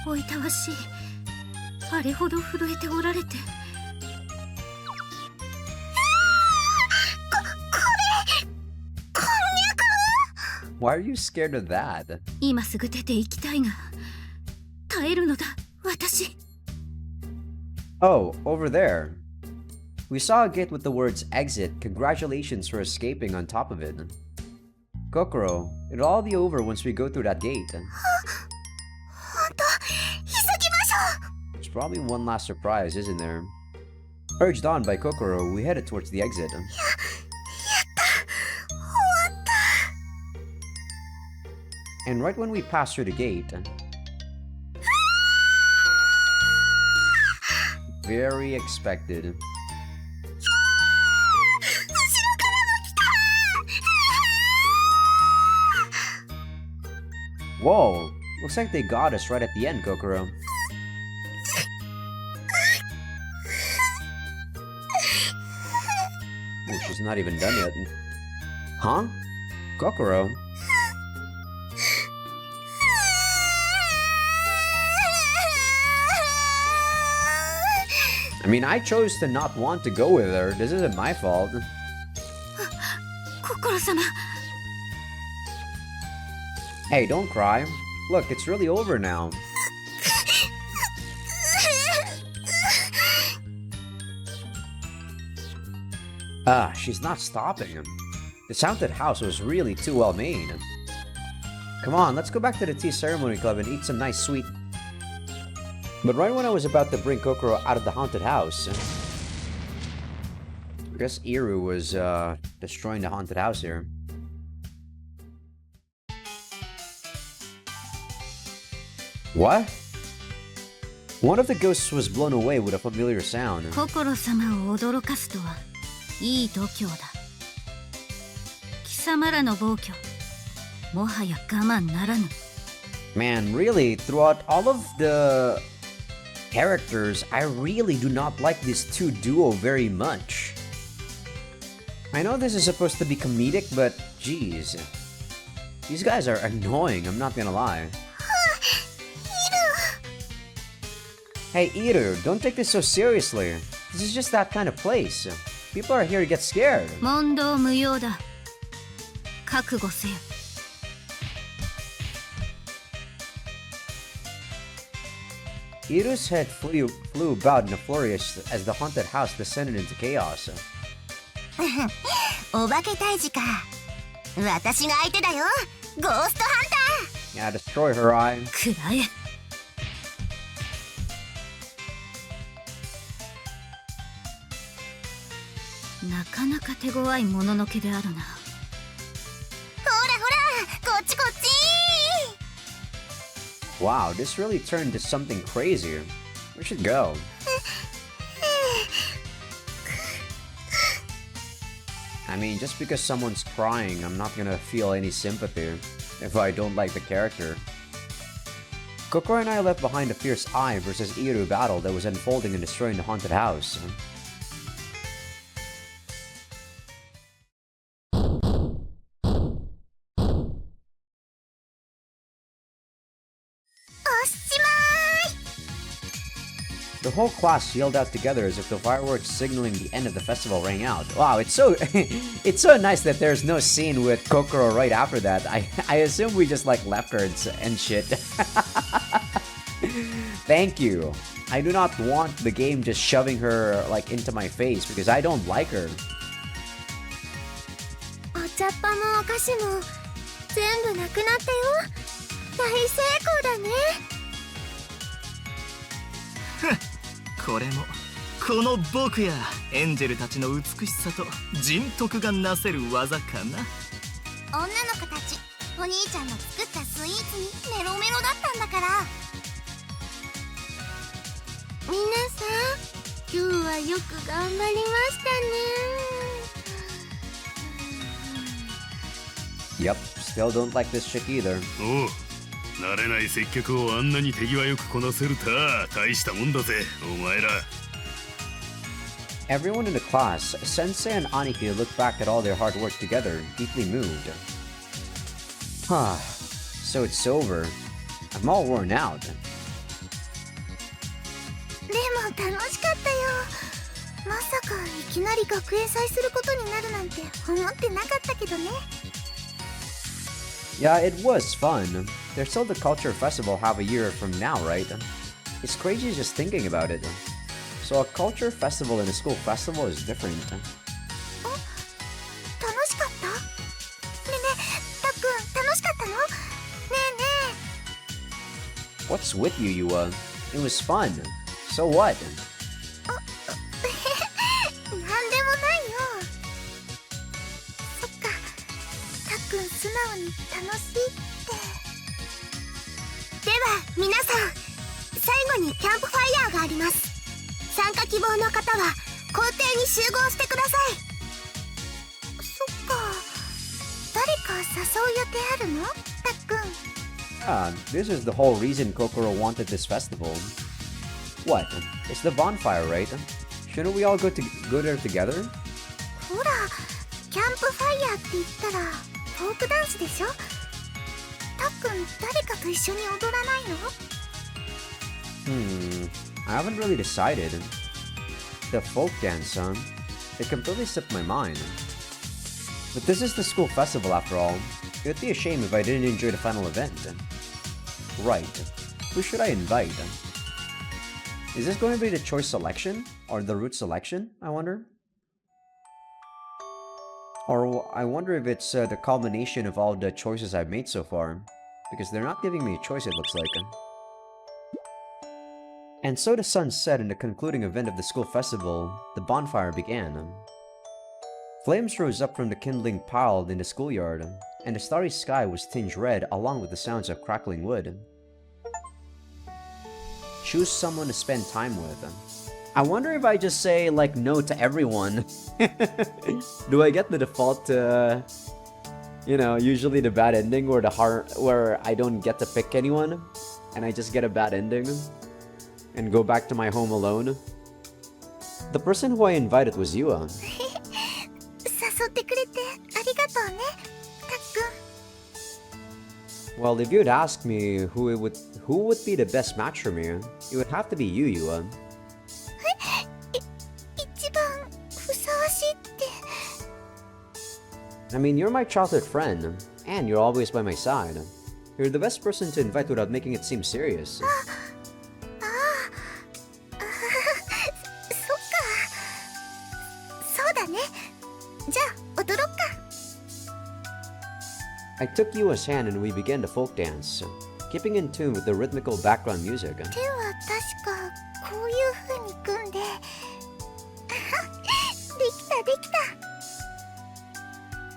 おいたわしい。あれほど震えておられて。
Why are you scared of that?
今すぐ出て行きたいが、耐えるのだ、私。
Oh, over there. We saw a gate with the words exit. Congratulations for escaping on top of it. Kokoro, it'll all be over once we go through that gate.
本当、急ぎましょう。
There's probably one last surprise, isn't there? Urged on by Kokoro, we headed towards the exit.
やった。終わった。
And right when we passed through the gate... Very expected. Whoa! Looks like they got us right at the end, Kokoro. Oh, she's not even done yet. Huh? Kokoro? I mean, I chose to not want to go with her. This isn't my fault.
心様。
Hey, don't cry. Look, it's really over now. She's not stopping him. This haunted house was really too well made. Come on, let's go back to the tea ceremony club and eat some nice sweet... But right when I was about to bring Kokoro out of the haunted house... I guess Iru was, destroying the haunted house here. What? One of the ghosts was blown away with a familiar sound.
心様を驚かすとはいい度胸だ。貴様らの暴挙、もはや我慢ならぬ。
Man, really, throughout all of the characters, I really do not like this two duo very much. I know this is supposed to be comedic, but geez. These guys are annoying, I'm not gonna lie. Hey, Iru, don't take this so seriously. This is just that kind of place. People are here to get scared.
問答無用だ。覚悟せよ。
Iru's head flew about in a flourish as the haunted house descended into chaos.
お化け退治か。私が相手だよ。ゴーストハン
Yeah, destroy her eye.
くらえ。なかなか手強いもののけであるな。
ター。ほらほら、こっちこっち。
Wow, this really turned into something crazier. We should go. I mean, just because someone's crying, I'm not gonna feel any sympathy if I don't like the character. Kokoro and I left behind a fierce Eye versus Iru battle that was unfolding and destroying the haunted house. The whole class yelled out together as if the fireworks signaling the end of the festival rang out. Wow, it's so it's so nice that there's no scene with Kokoro right after that. I assume we just like left her and shit. Thank you. I do not want the game just shoving her like into my face because I don't like her.
お茶っ葉もお菓子も全部なくなったよ。大成功だね。
これもこの僕やエンジェルたちの美しさと人徳がなせる技かな。
女の子たち、お兄ちゃんの作ったスイーツにメロメロだったんだから。皆さん、今日はよく頑張りましたね。
Yep, still don't like this chick either.
おう、慣れない接客をあんなに手際よくこなせるたあ、大したもんだぜお前ら。
Everyone in the class, Sensei and Aniki, looked back at all their hard work together, deeply moved. So it's over. I'm all worn out.
でも楽しかったよ。まさかいきなり学園祭することになるなんて思ってなかったけどね。
Yeah, it was fun. There's still the culture festival half a year from now, right? It's crazy just thinking about it. So a culture festival and a school festival is different.
楽しかった？ねえねえ、たっくん楽しかったの？ねえね
What's with you, Yua? It was fun. So what?
え。なんでもないよ。そっか、たっくん素直に楽しいって。では皆さん、最後にキャンプファイヤーがあります。参加希望の方は校庭に集合してください。そっか、誰か誘う予定あるの？たっくん。
This is the whole reason Kokoro wanted this festival. What? It's the bonfire, right? Shouldn't we all go there together?
ほら、キャンプファイヤーって言ったらフォークダンスでしょ。たっくん、誰かと一緒に踊らないの？
I haven't really decided. The folk dance, huh? It completely slipped my mind. But this is the school festival after all. It would be a shame if I didn't enjoy the final event. Right. Who should I invite? Is this going to be the choice selection? Or the route selection, I wonder? Or I wonder if it's the culmination of all the choices I've made so far. Because they're not giving me a choice, it looks like. And so the sun set in the concluding event of the school festival, the bonfire began. Flames rose up from the kindling pile in the schoolyard, and the starry sky was tinged red along with the sounds of crackling wood. Choose someone to spend time with. I wonder if I just say, like, no to everyone. Do I get the default, you know, usually the bad ending or where I don't get to pick anyone, and I just get a bad ending? And go back to my home alone? The person who I invited was Yua.
誘ってくれてありがとうね、たっくん。
Well, if you'd ask me who would be the best match for me, it would have to be you, Yua.
一番ふさわしいって。
I mean, you're my childhood friend, and you're always by my side. You're the best person to invite without making it seem serious.
ああ、じゃあ踊ろっか。
I took Yua's hand and we began to folk dance, keeping in tune with the rhythmical background music.
手は確かこういう風に組んで、できたできた。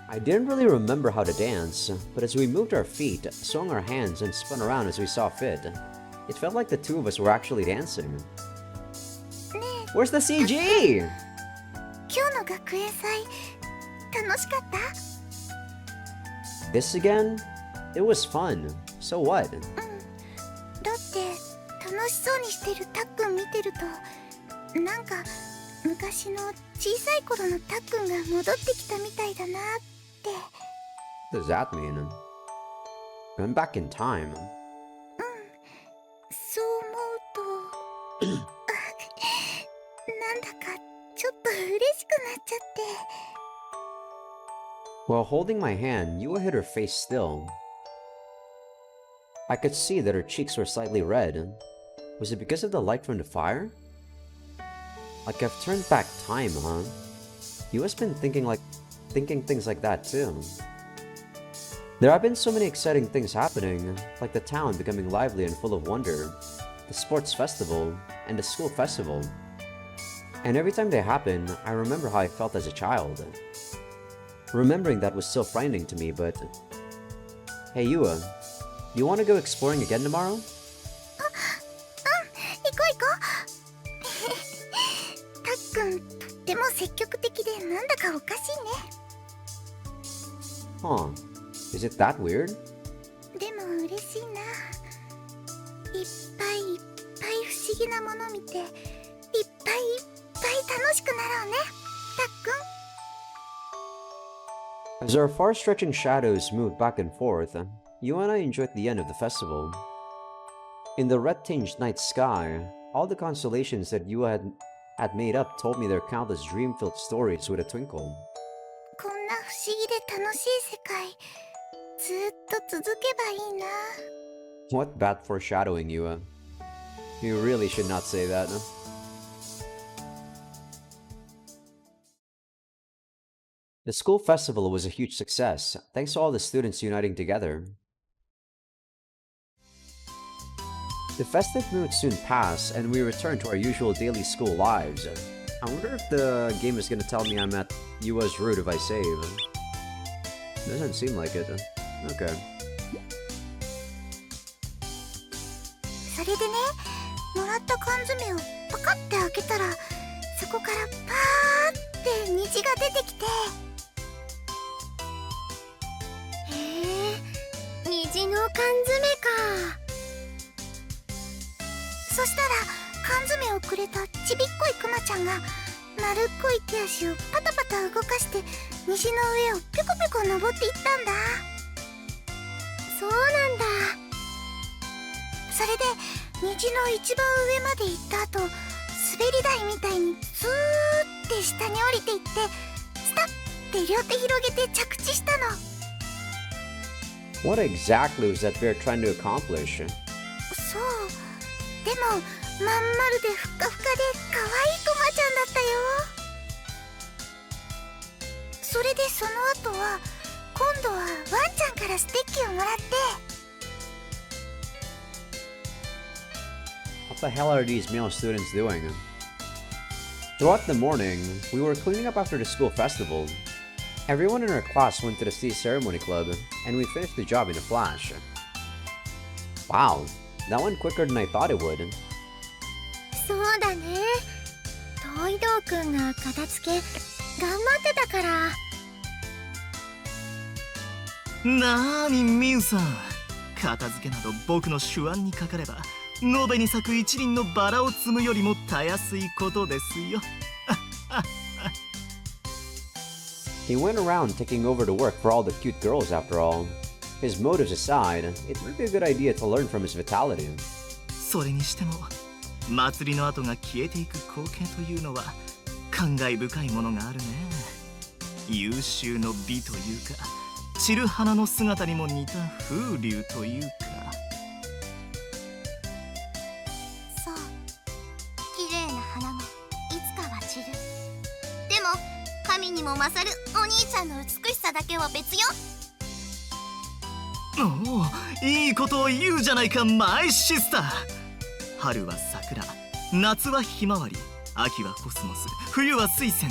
I didn't really remember how to dance, but as we moved our feet, swung our hands, and spun around as we saw fit, it felt like the two of us were actually dancing.
ねえ、
Where's the CG?
今日の学園祭楽しかった？
This again? It was fun. So what?
だって楽しそうにしてるたっくん見てると、なんか昔の小さい頃のたっくんが戻ってきたみたいだなって。
What does that mean? I'm back in time.
そう思うとなんだかちょっと嬉しくなっちゃって。
While holding my hand, Yua hid her face still. I could see that her cheeks were slightly red. Was it because of the light from the fire? Like I've turned back time, huh? Yua's been thinking things like that too. There have been so many exciting things happening, like the town becoming lively and full of wonder, the sports festival, and the school festival. And every time they happen, I remember how I felt as a child. Remembering that was still frightening to me, but... Hey Yua, you want to go exploring again tomorrow?
行こう行こう。たっくんとっても積極的でなんだかおかしいね。
Huh. Is it that weird?
でも嬉しいな。いっぱいいっぱい不思議なもの見て、いっぱいいっぱい楽しくなろうね、たっくん。
As our far-stretching shadows moved back and forth, Yua and I enjoyed the end of the festival. In the red-tinged night sky, all the constellations that Yua had made up told me their countless dream-filled stories with a twinkle.
こんな不思議で楽しい世界、ずっと続けばいいな。
What bad foreshadowing, Yua. You really should not say that. The school festival was a huge success, thanks to all the students uniting together. The festive mood soon passed, and we returned to our usual daily school lives. I wonder if the game is gonna tell me I'm at Yua's route if I save. Doesn't seem like it. Okay.
それでね、もらった缶詰をパカって開けたら、そこからパーって虹が出てきて。へえ、虹の缶詰か。そしたら缶詰をくれたちびっこいクマちゃんが丸っこい手足をパタパタ動かして虹の上をピョコピョコ登っていったんだ。そうなんだ。それで虹の一番上まで行った後、滑り台みたいにスーって下に降りていってスタッって両手広げて着地したの。
What exactly was that bear trying to accomplish?
そう、でもまん丸でふっかふかで可愛いクマちゃんだったよ。それでその後は今度はワンちゃんからステッキをもらって。
What the hell are these male students doing? Throughout the morning, we were cleaning up after the school festival. Everyone in our class went to the tea ceremony club, and we finished the job in a flash. Wow, that went quicker than I thought it would.
そうだね。東井堂くんが片付け頑張ってたから。
なーにミウさん、片付けなど僕の手腕にかかれば延べに咲く一輪のバラを摘むよりもたやすいことですよ。
He went around taking over the work for all the cute girls after all. His motives aside, it might be a good idea to learn from his vitality.
それにしても祭りの跡が消えていく光景というのは感慨深いものがあるね。優秀の美というか散る花の姿にも似た風流というか。
そう、綺麗な花もいつかは散る。でも枯神にも勝るお兄ちゃんの美しさだけは別よ。
おお、いいことを言うじゃないかマイシスター。春は桜、夏はひまわり、秋はコスモス、冬は水仙。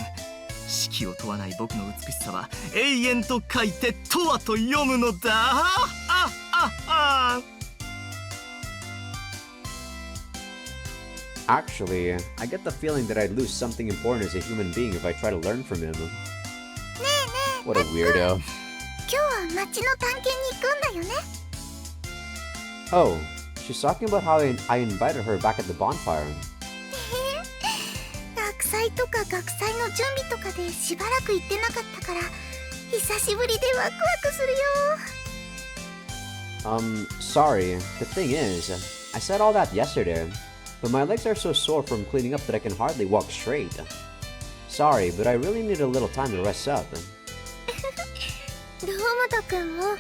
四季を問わない僕の美しさは永遠と書いて「とわ」と読むのだ。
Actually, I get the feeling that I'd lose something important as a human being if I try to learn from him.
ねえねえ、
What a weirdo.
今日は町の探検に行くんだよね。
Oh, she's talking about how I invited her back at the bonfire.
学祭とか学祭の準備とかでしばらく行ってなかったから久しぶりでワクワクするよ。
Sorry. The thing is, I said all that yesterday, but my legs are so sore from cleaning up that I can hardly walk straight. Sorry, but I really need a little time to rest up.
堂本くんも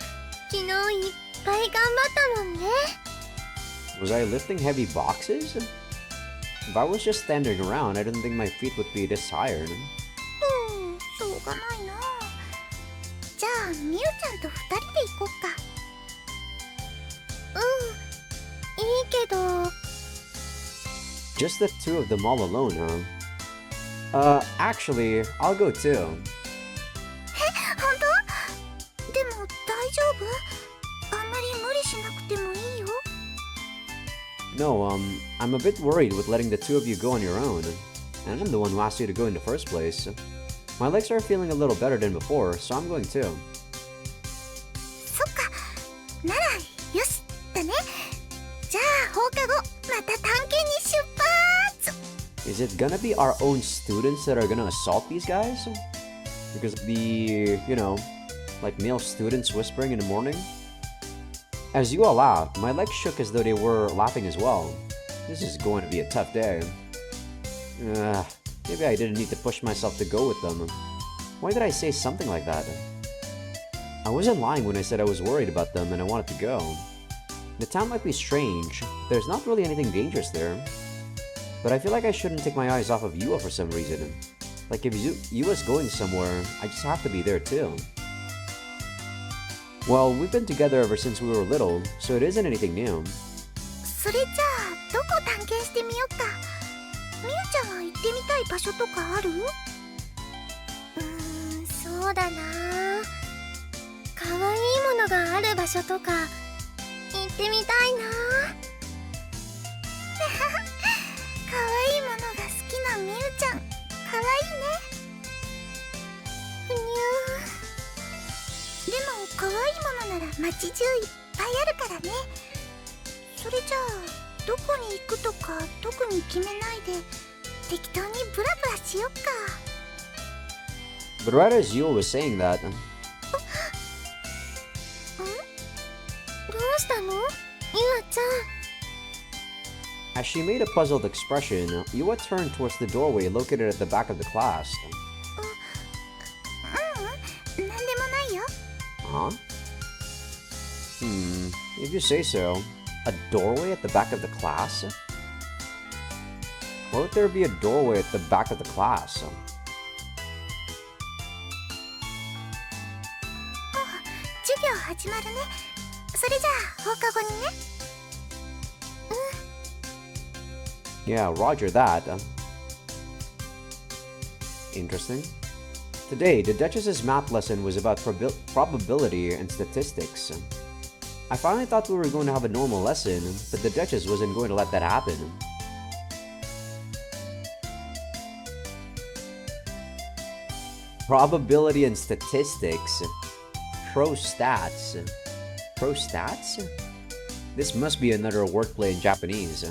昨日いっぱい頑張ったもんね。
Was I lifting heavy boxes? If I was just standing around, I didn't think my feet would be this tired.
しょうがないな。じゃあみゆちゃんと2人で行こっか。いいけど。
Just the two of them all alone, huh? Actually, I'll go too.
本当？でも大丈夫？あんまり無理しなくてもいいよ。
No, I'm a bit worried with letting the two of you go on your own. And I'm the one who asked you to go in the first place. My legs are feeling a little better than before, so I'm going too.
そっか。ならよしだね。じゃあ放課後また探検に出発。
Is it gonna be our own students that are gonna assault these guys? Because of the, like male students whispering in the morning? As you all laughed, my legs shook as though they were laughing as well. This is going to be a tough day. Maybe I didn't need to push myself to go with them. Why did I say something like that? I wasn't lying when I said I was worried about them and I wanted to go. The town might be strange, there's not really anything dangerous there. But I feel like I shouldn't take my eyes off of Yua for some reason. Like if Yua's going somewhere, I just have to be there too. Well, we've been together ever since we were little, so it isn't anything new.
それじゃあどこ探検してみよっか。みゆちゃんは行ってみたい場所とかある？そうだな。かわいいものがある場所とか行ってみたいな。かわいいものが好きなみゆちゃん、かわいいね。ふにゅー。でもかわいいものなら街中いっぱいあるからね。それじゃあどこに行くとか特に決めないで適当にブラブラしよっか。
But right as Yua was saying that...
どうしたの？ゆあちゃん。
As she made a puzzled expression, Yua turned towards the doorway located at the back of the class.
なんでもないよ。
Huh? If you say so. A doorway at the back of the class? Why would there be a doorway at the back of the class?
授業始まるね。それじゃあ放課後にね。
Yeah, roger that. Interesting. Today, the Duchess's math lesson was about probability and statistics. I finally thought we were going to have a normal lesson, but the Duchess wasn't going to let that happen. Probability and statistics. Pro stats. Pro stats? This must be another wordplay in Japanese.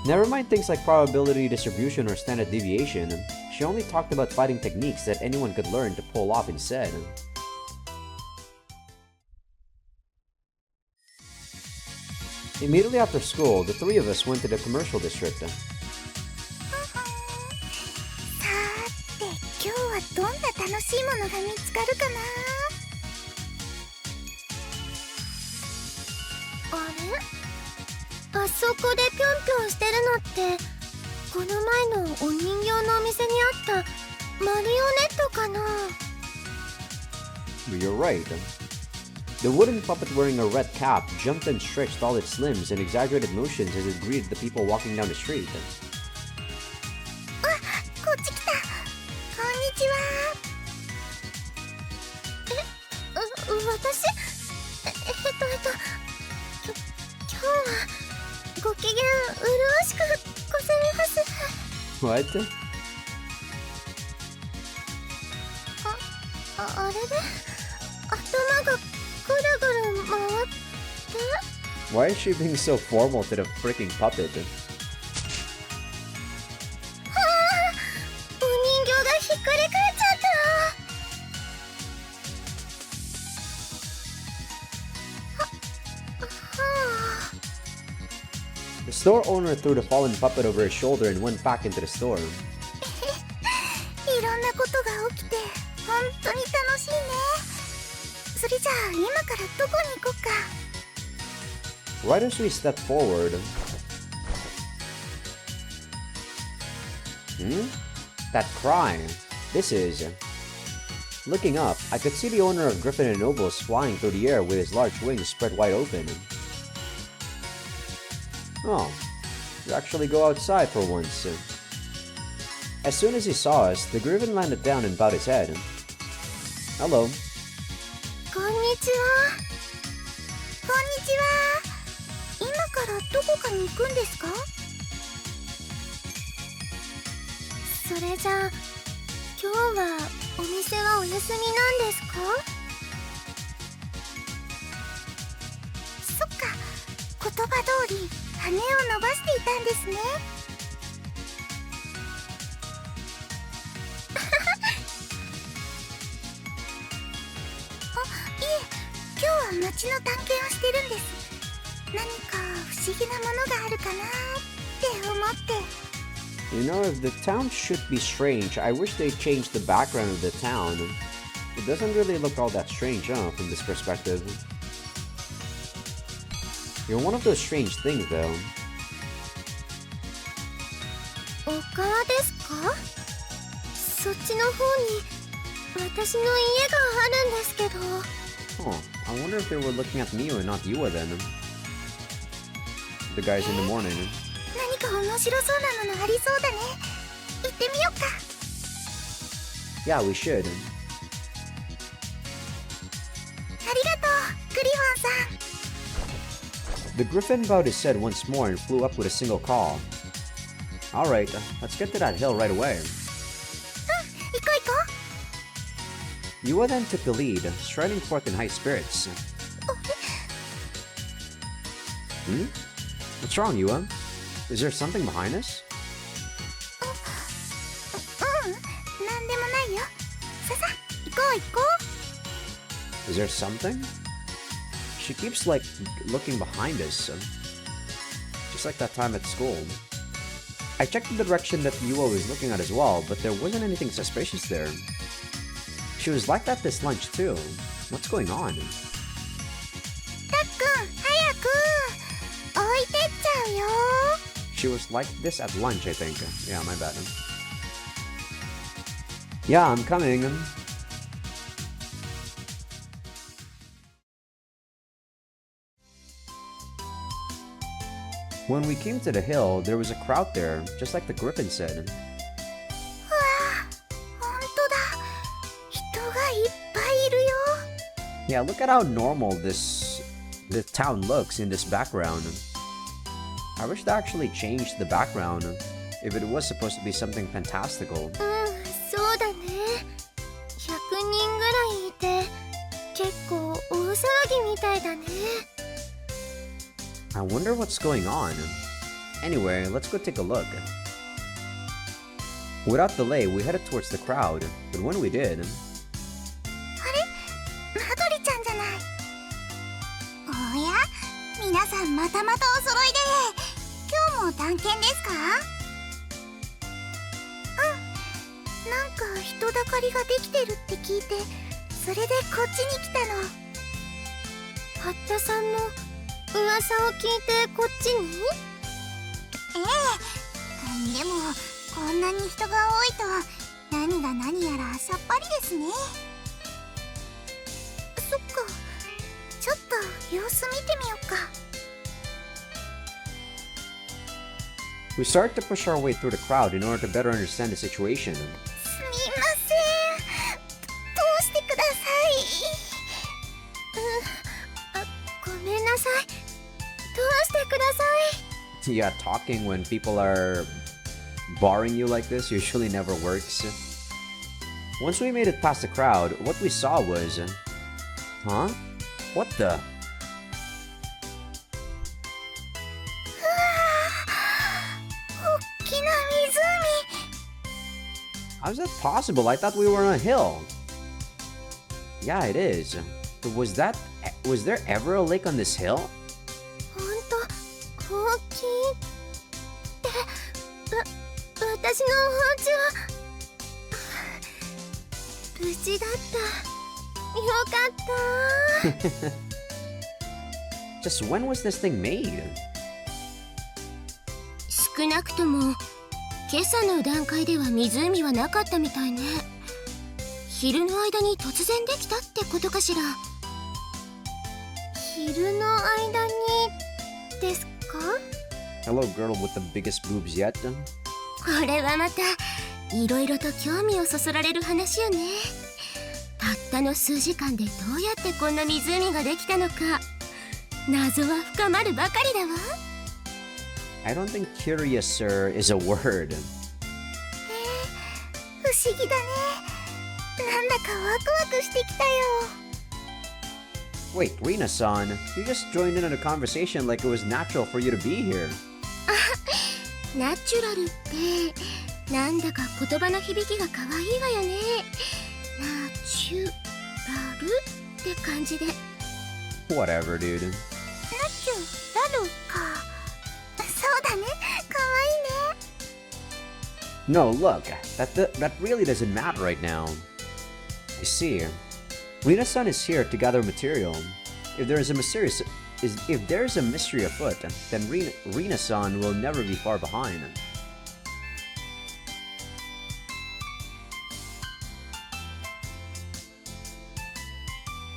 Never mind things like probability distribution or standard deviation. She only talked about fighting techniques that anyone could learn to pull off instead. Immediately after school, the three of us went to the commercial district.
さーて今日はどんな楽しいものが見つかるかな。あれ？あそこでぴょんぴょんしてるのってこの前のお人形のお店にあったマリオネットかな。
You're right. The wooden puppet wearing a red cap jumped and stretched all its limbs in exaggerated motions as it greeted the people walking down the street.
こっち来た。こんにちは。私今日はご機嫌うるわしくございます。
What?
あれで頭がぐるぐる回って。
Why is she being so formal to the freaking puppet?
お人形がひっくり返っちゃった。
The store owner threw the fallen puppet over his shoulder and went back into the store.
いろんなことが起きて本当に楽しいね。それじゃあ今からどこに行こうか。
Right as we step forward... That cry. This is... Looking up, I could see the owner of Griffin and Nobles flying through the air with his large wings spread wide open. Oh, you actually go outside for once. As soon as he saw us, the Griffin landed down and bowed his head. Hello.
こんにちは。こんにちは。今からどこかに行くんですか？それじゃあ今日はお店はお休みなんですか？そっか、言葉通り羽を伸ばしていたんですね。今日は街の探検をしてるんです。何か不思議なものがあるかなって思って。
You know, if the town should be strange, I wish they changed the background of the town. It doesn't really look all that strange, from this perspective. You're one of those strange things, though.
丘ですか？そっちの方に私の家があるんですけど。
Huh, I wonder if they were looking at me and not Yua then. The guys in the morning.
何か面白そうなものありそうだね。行ってみようか。
Yeah, we should.
ありがとう、グリフォンさん。
The griffin bowed his head once more and flew up with a single call. Alright, let's get to that hill right away.
行こう行こう。
Yua then took the lead, striding forth in high spirits. What's wrong, Yua? Is there something behind us?
なんでもないよ。ささ、行こう行こう。
Is there something? She keeps, like, looking behind us. Just like that time at school. I checked the direction that Yua was looking at as well, but there wasn't anything suspicious there. She was like that this lunch, too. What's going on?
たっくん、早く。置いてっちゃうよ。
She was like this at lunch, I think. Yeah, my bad. Yeah, I'm coming. When we came to the hill, there was a crowd there, just like the griffin said.
うわあ、ほんとだ。人がいっぱいいるよ。
Yeah, look at how normal the town looks in this background. I wish they actually changed the background if it was supposed to be something fantastical.
そうだね。100人ぐらいいて、結構大騒ぎみたいだね。
I wonder what's going on. Anyway, let's go take a look. Without delay, we headed towards the crowd, but when we did...
あれ、マドリちゃんじゃない。おや、皆さんまたまたお揃いで、今日も探検ですか？なんか人だかりができてるって聞いて、それでこっちに来たの。八田さんも噂を聞いてこっちに？ええ、でもこんなに人が多いと何がが何やらさっぱりですね。そっか、ちょっと様子見てみようか。
We start to push our way through the crowd in order to better understand the situation.
すみません、通してください。ごめんなさい、通してください。
Yeah, talking when people are barring you like this usually never works. Once we made it past the crowd, what we saw was... Huh? What the? How's that possible? I thought we were on a hill. Yeah, it is. But was there ever a lake on this hill?
ほんと大きいって私のお家は無事だった。よかった。
Just when was this thing made?
少なくとも今朝の段階では湖はなかったみたいね。昼の間に突然できたってことかしら。昼の間にですか？
Hello, girl with the biggest boobs yet?
これはまたいろいろと興味をそそられる話よね。たったの数時間でどうやってこんな湖ができたのか、謎は深まるばかりだわ。
I don't think curiouser is a word.
不思議だね。なんだかワクワクしてきたよ。
Wait, Rina-san, you just joined in on a conversation like it was natural for you to be here.
ナチュラルってなんだか言葉の響きが可愛いわよね。ナチュラルって感じで。
Whatever, dude.
ナチュラルか。そうだね、可愛いね。
No, look, that really doesn't matter right now. You see, Rina-san is here to gather material. If there is a mystery afoot, then Rina-san will never be far behind.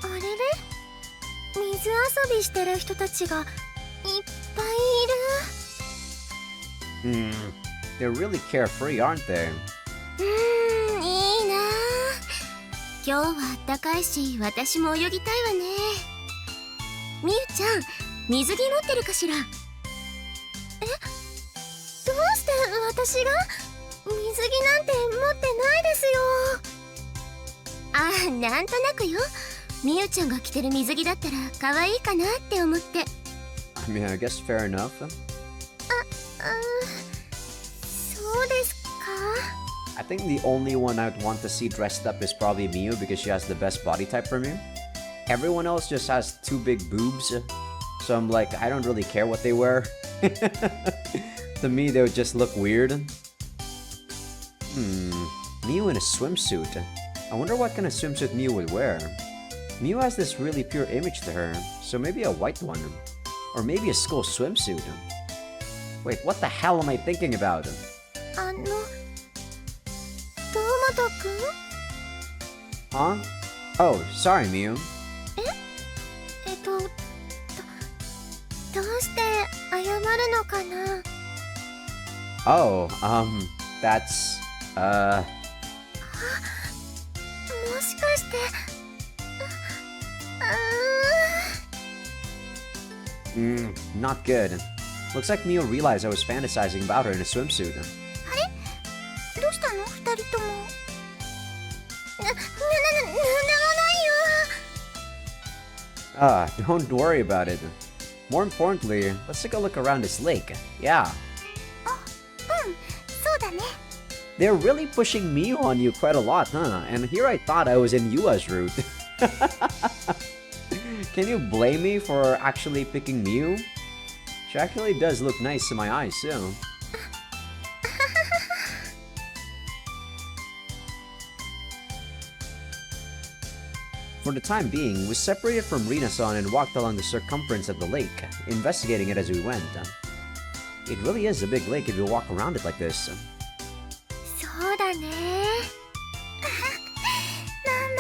あれれ？水遊びしてる人たちがいっぱいいる。
They're really carefree, aren't they?
いいな。今日はあったかいし、私も泳ぎたいわね。みゆちゃん、水着持ってるかしら？どうして私が？水着なんて持ってないですよ。なんとなくよ。みゆちゃんが着てる水着だったら可愛いかなって思って。
I mean, I guess fair enough.
そうですか。
I think the only one I'd want to see dressed up is probably Miyu because she has the best body type for me. Everyone else just has two big boobs, so I'm like, I don't really care what they wear. To me, they would just look weird. Miyu in a swimsuit. I wonder what kind of swimsuit Miyu would wear. Miyu has this really pure image to her, so maybe a white one. Or maybe a school swimsuit. Wait, what the hell am I thinking about?
堂本くん？
Huh? Oh, sorry, Miyu.
どうして謝るのかな？
Oh, that's,
もしかして、
not good. Looks like Miyu realized I was fantasizing about her in a swimsuit.
どうしたの？二人とも。なんでもないよ。
Don't worry about it. More importantly, let's take a look around this lake. Yeah.
そうだね。
They're really pushing Miyu on you quite a lot, huh? And here I thought I was in Yua's route. Can you blame me for actually picking Miyu? She actually does look nice in my eyes, too. For the time being, we separated from Rina-san and walked along the circumference of the lake, investigating it as we went. It really is a big lake if you walk around it like this.
そうだね。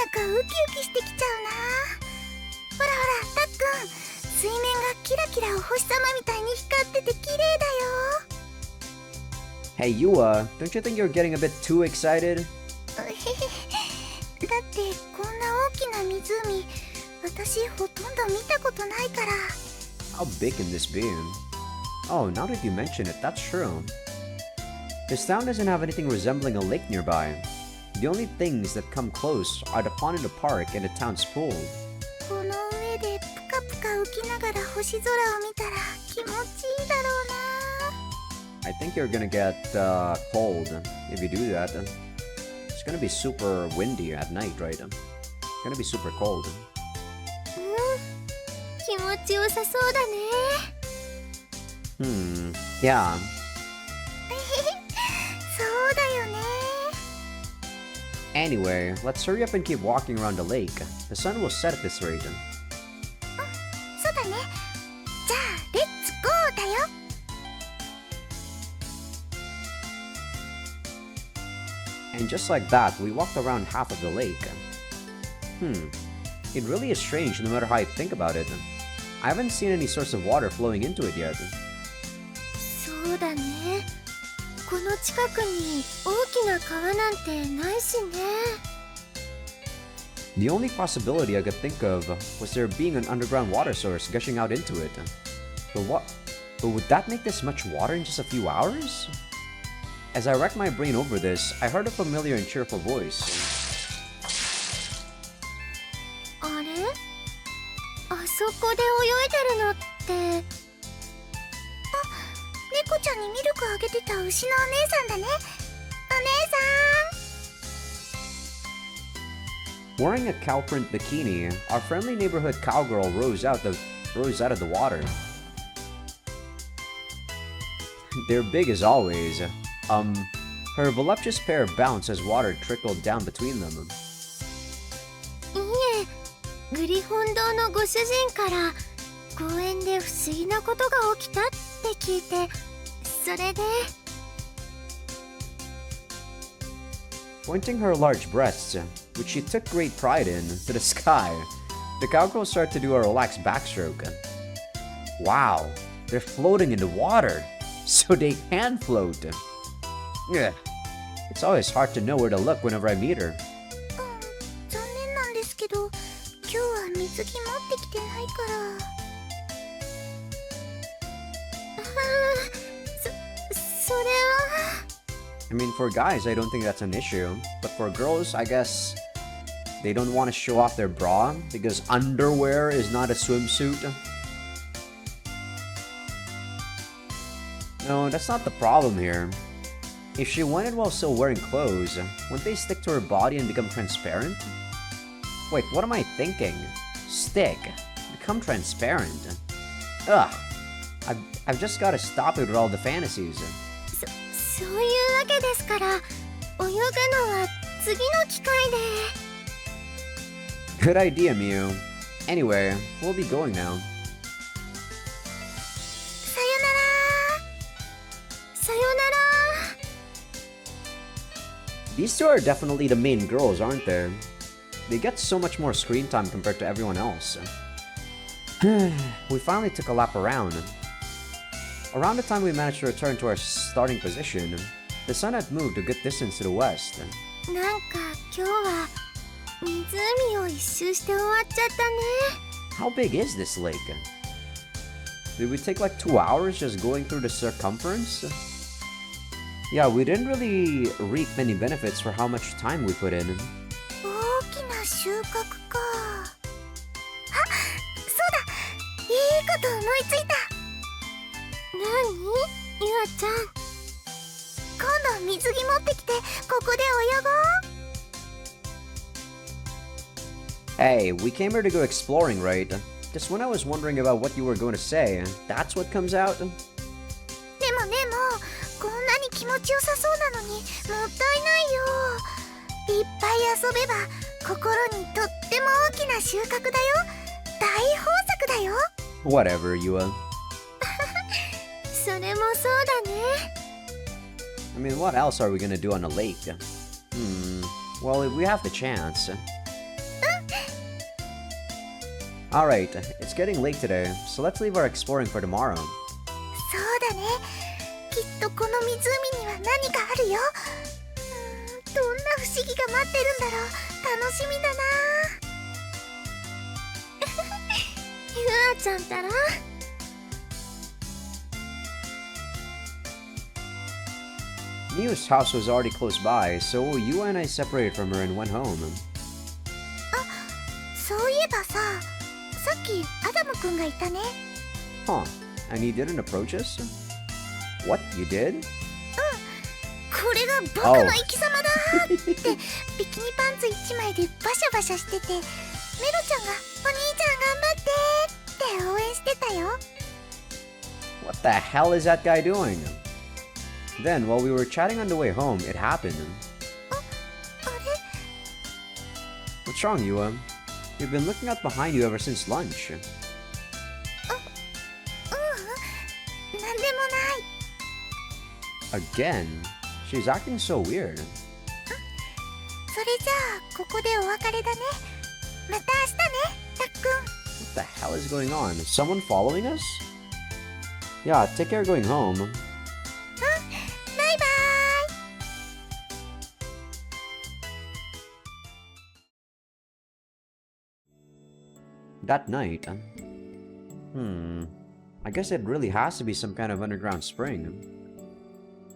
かウキウキしてきちゃうな。ほらほら、たっくん、水面がキラキラお星様みたいに光ってて綺麗だよ。
Hey Yua, don't you think you're getting a bit too excited?
だってこんな大きな湖、私ほとんど見たことないから。
How big can this be? Oh, now that you mention it, that's true. This town doesn't have anything resembling a lake nearby. The only things that come close are the pond in the park and the town's pool.
この上でプカプカ浮きながら星空を見たら気持ちいいだろうな。
I think you're gonna get cold if you do that. It's gonna be super windy at night, right? It's gonna be super cold.
気持ちよさそうだね。
Yeah.
そうだよね。
Anyway, let's hurry up and keep walking around the lake. The sun will set at this rate.
そうだね。じゃあレッツゴーだよ。
And just like that, we walked around half of the lake. It really is strange no matter how I think about it. I haven't seen any source of water flowing into it yet.
そうだね。この近くに大きな川なんてないしね。
The only possibility I could think of was there being an underground water source gushing out into it. But would that make this much water in just a few hours? As I racked my brain over this, I heard a familiar and cheerful voice.
あれ？あそこで泳いでるのって。猫ちゃんにミルクあげてた牛のお姉さんだね。お姉さん。
Wearing a cow print bikini, our friendly neighborhood cowgirl rose out of the water. They're big as always. Her voluptuous pair bounced as water trickled down between them.
いいえ、グリホン堂のご主人から公園で不思議なことが起きたって聞いて、それで。
Pointing her large breasts, which she took great pride in, to the sky, the cowgirl started to do a relaxed backstroke. Wow, they're floating in the water, so they can float. Ugh. It's always hard to know where to look whenever I meet her.
残念なんですけど、今日は水着持ってきてないから。それは。
I mean, for guys, I don't think that's an issue. But for girls, I guess they don't want to show off their bra because underwear is not a swimsuit. No, that's not the problem here. If she went in while still wearing clothes, wouldn't they stick to her body and become transparent? Wait, what am I thinking? Stick. Become transparent. Ugh. I've just got to stop it with all the fantasies.
そういうわけですから、泳ぐのは次の機会で。
Good idea, Mew. Anyway, we'll be going now.
さよなら。さよなら。
These two are definitely the main girls, aren't they? They get so much more screen time compared to everyone else. We finally took a lap around. Around the time we managed to return to our starting position, the sun had moved a good distance to the west.
なんか今日は湖を一周して終わっちゃったね。
How big is this lake? Did we take like 2 hours just going through the circumference? Yeah, we didn't really reap many benefits for how much time we put in.
大きな収穫か。あ、そうだ。いいこと思いついた。なに？ゆあちゃん。今度水着持ってきてここで泳ごう。
Hey, we came here to go exploring, right? Just when I was wondering about what you were going to say, that's what comes out?
でもこんなに気持ちよさそうなのにもったいないよ。いっぱい遊べば心にとっても大きな収穫だよ。大豊作だよ。
Whatever, Yua.
それもそうだね。
I mean, what else are we gonna do on a lake? Well, if we have the chance. Alright, it's getting late today, so let's leave our exploring for tomorrow.
そうだね。きっとこの湖には何かあるよ。どんな不思議が待ってるんだろう。楽しみだな。ゆあちゃんったら。
Miu's house was already close by, so you and I separated from her and went home.
そういえばさ、さっきアダムくんがいたね。
Huh, and he didn't approach us? What, you did?
これが僕の生き様だーってビキニパンツ1枚でバシャバシャしてて、メロちゃんがお兄ちゃん頑張ってって応援してたよ。
What the hell is that guy doing? Then, while we were chatting on the way home, it happened.
あれ
What's wrong, Yua? You've been looking out behind you ever since lunch.
なんでもない。
Again? She's acting so weird.
それじゃあここでお別れだね。また明日ね、たっくん。
What the hell is going on? Is someone following us? Yeah, take care going home.
バイバーイ。
That night, I guess it really has to be some kind of underground spring.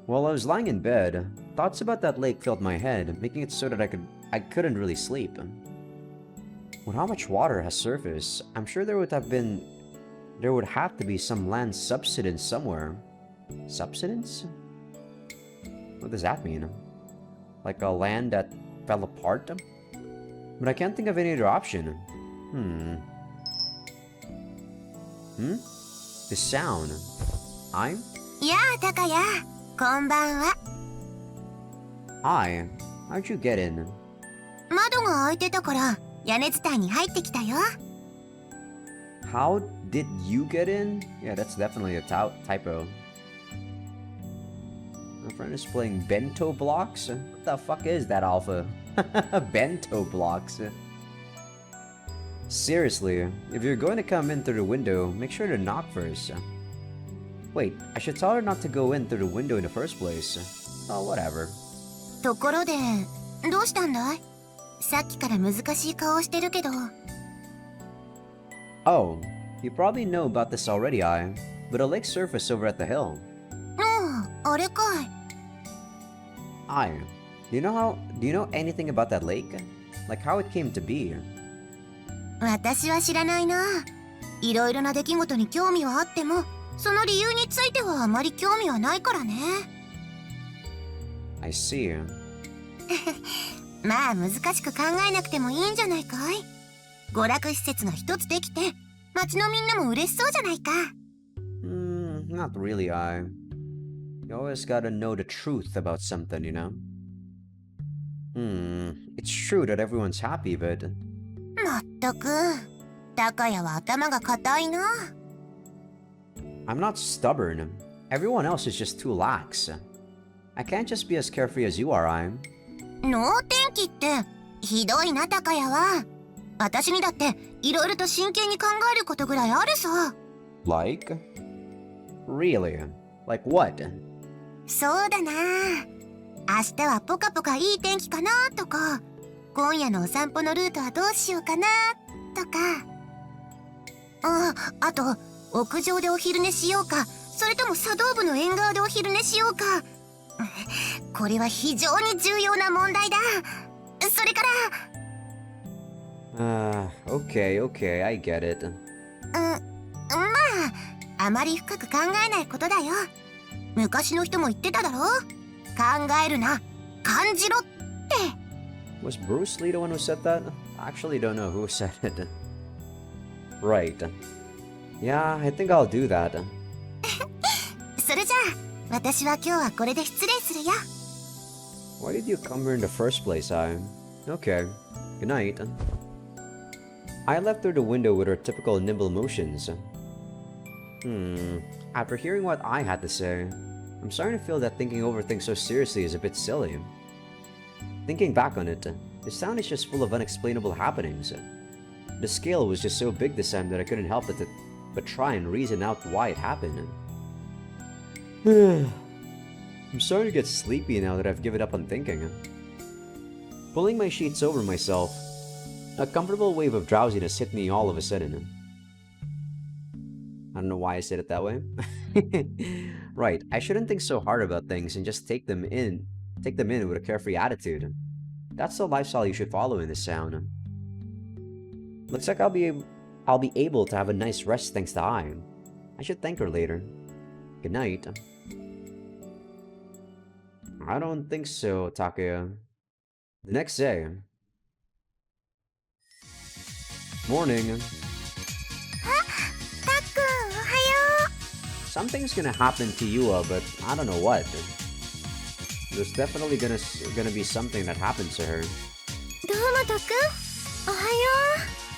While I was lying in bed, thoughts about that lake filled my head, making it so that I couldn't really sleep. With how much water has surfaced, I'm sure there would have to be some land subsidence somewhere. Subsidence? What does that mean? Like a land that fell apart? But I can't think of any other option. The sound. I'm?
やあ、タカヤ。こんばんは。
How'd you get in?
窓が開いてたから屋根伝いに入ってきたよ。
How did you get in? Yeah, that's definitely a typo. My friend is playing bento blocks? What the fuck is that, Alpha? Bento blocks. Seriously, if you're going to come in through the window, make sure to knock first. Wait, I should tell her not to go in through the window in the first place. Oh, whatever.
ところで、どうしたんだい？さっきから難しい顔してるけど。
Oh, you probably know about this already, but a lake surfaced over at the hill.
あれかい。
Do you know anything about that lake? Like how it came to be?
私は知らないな。いろいろな出来事に興味はあっても、その理由についてはあまり興味はないからね。
I see.
まあ難しく考えなくてもいいんじゃないかい。娯楽施設が一つできて、町のみんなも嬉しそうじゃないか。
Not really, You always gotta know the truth about something, you know? It's true that everyone's happy, but...
まったく、高谷は頭が固いな。
I'm not stubborn. Everyone else is just too lax. I can't just be as carefree as you are,
能天気ってひどいな、高谷は。私にだっていろいろと真剣に考えることぐらいあるさ。
Like? Really? Like what?
そうだな。明日はポカポカいい天気かなとか、今夜のお散歩のルートはどうしようかなとか。あと屋上でお昼寝しようか、それとも茶道部の縁側でお昼寝しようか。これは非常に重要な問題だ。それから、
okay, I get it.
まあ、あまり深く考えないことだよ。昔の人も言ってただろ。考えるな、感じろって。
Was Bruce Lee the one who said that? I actually don't know who said it. Right. Yeah, I think I'll do that.
それじゃあ、私は今日はこれで失礼するよ。
Why did you come here in the first place, Okay. Good night. I left through the window with her typical nimble motions. After hearing what I had to say, I'm starting to feel that thinking over things so seriously is a bit silly. Thinking back on it, this town is just full of unexplainable happenings. The scale was just so big this time that I couldn't help but try and reason out why it happened. I'm starting to get sleepy now that I've given up on thinking. Pulling my sheets over myself, a comfortable wave of drowsiness hit me all of a sudden. I don't know why I said it that way. Right, I shouldn't think so hard about things and just take them in with a carefree attitude. That's the lifestyle you should follow in this town. Looks like I'll be able to have a nice rest thanks to Ai. I should thank her later. Good night. I don't think so, Takaya. The next day. Morning. Something's gonna happen to Yua, but I don't know what. There's definitely gonna be something that happens to her.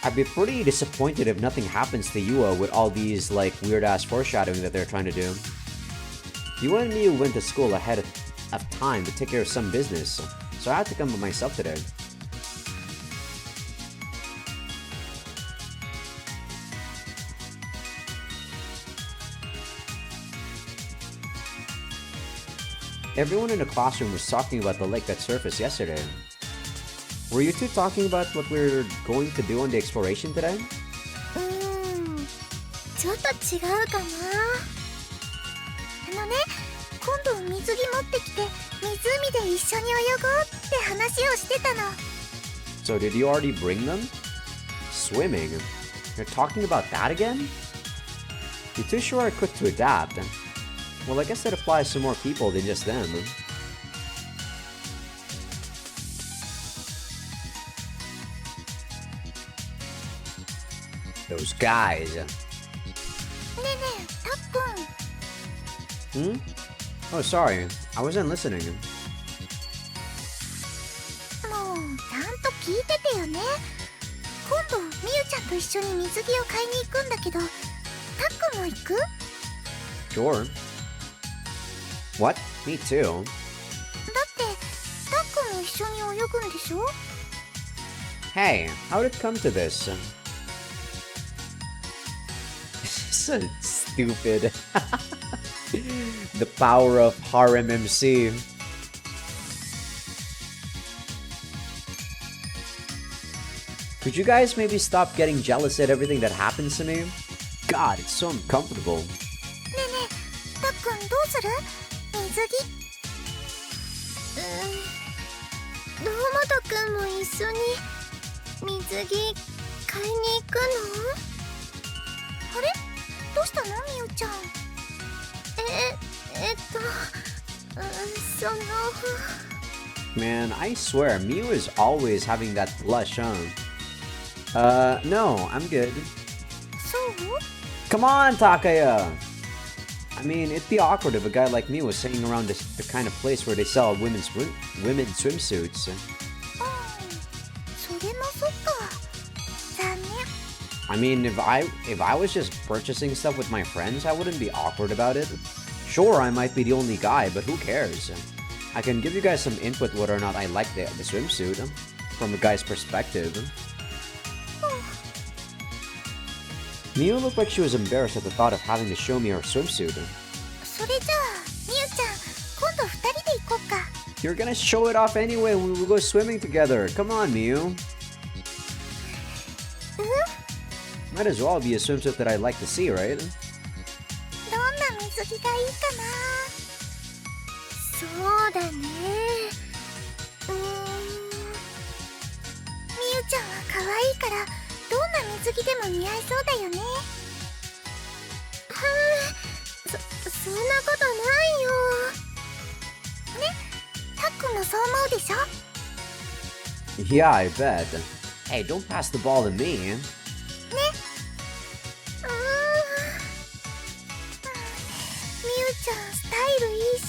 I'd be pretty disappointed if nothing happens to Yua with all these like weird-ass foreshadowing that they're trying to do. Yua and Miu went to school ahead of time to take care of some business, so I had to come by myself today. Everyone in the classroom was talking about the lake that surfaced yesterday. Were you two talking about what we're going to do on the exploration today?
ちょっと違うかな。今度水着持ってきて湖で一緒に泳ごうって話をしてたの。
So did you already bring them? Swimming? You're talking about that again? You're too sure are quick to adapt. Well, I guess that applies to more people than just them. Those guys.
ねえねえ、たっくん。
Hmm? Oh, sorry. I wasn't listening.
もうちゃんと聞いててよね。今度みゆちゃんと一緒に水着を買いに行くんだけど、たっくんも行く？
Sure. What? Me too.
だってたっくんも一緒に泳ぐんでしょ？
Hey, how did it come to this? So stupid. The power of harem MC. Could you guys maybe stop getting jealous at everything that happens to me? God, it's so uncomfortable.
ねえねえ、たっくんどうする？水着？堂本くんも一緒に水着買いに行くの？あれ？どうしたのみゆちゃん？その
Man, I swear, Miu is always having that blush on. No, I'm good.
そう？
Come on, Takaya! I mean, it'd be awkward if a guy like me was hanging around the kind of place where they sell women's swimsuits.
それもそっか。残念。
I mean, if I was just purchasing stuff with my friends, I wouldn't be awkward about it. Sure, I might be the only guy, but who cares? I can give you guys some input whether or not I like the swimsuit from a guy's perspective. Miu looked like she was embarrassed at the thought of having to show me her swimsuit.
それじゃあみゆちゃん、今度二人で行こっか。
You're gonna show it off anyway when we go swimming together. Come on, Miu. Might as well be a swimsuit that I'd like to see, right?
どんな水着がいいかな。そうだね。みゆちゃんは可愛いからどんな水着でも似合いそうだよね。そんなことないよ。ね、たっくんもそう思うでしょ？
Yeah, I bet. Hey, don't pass the ball to me.
ね。みゆちゃんスタイルいいし、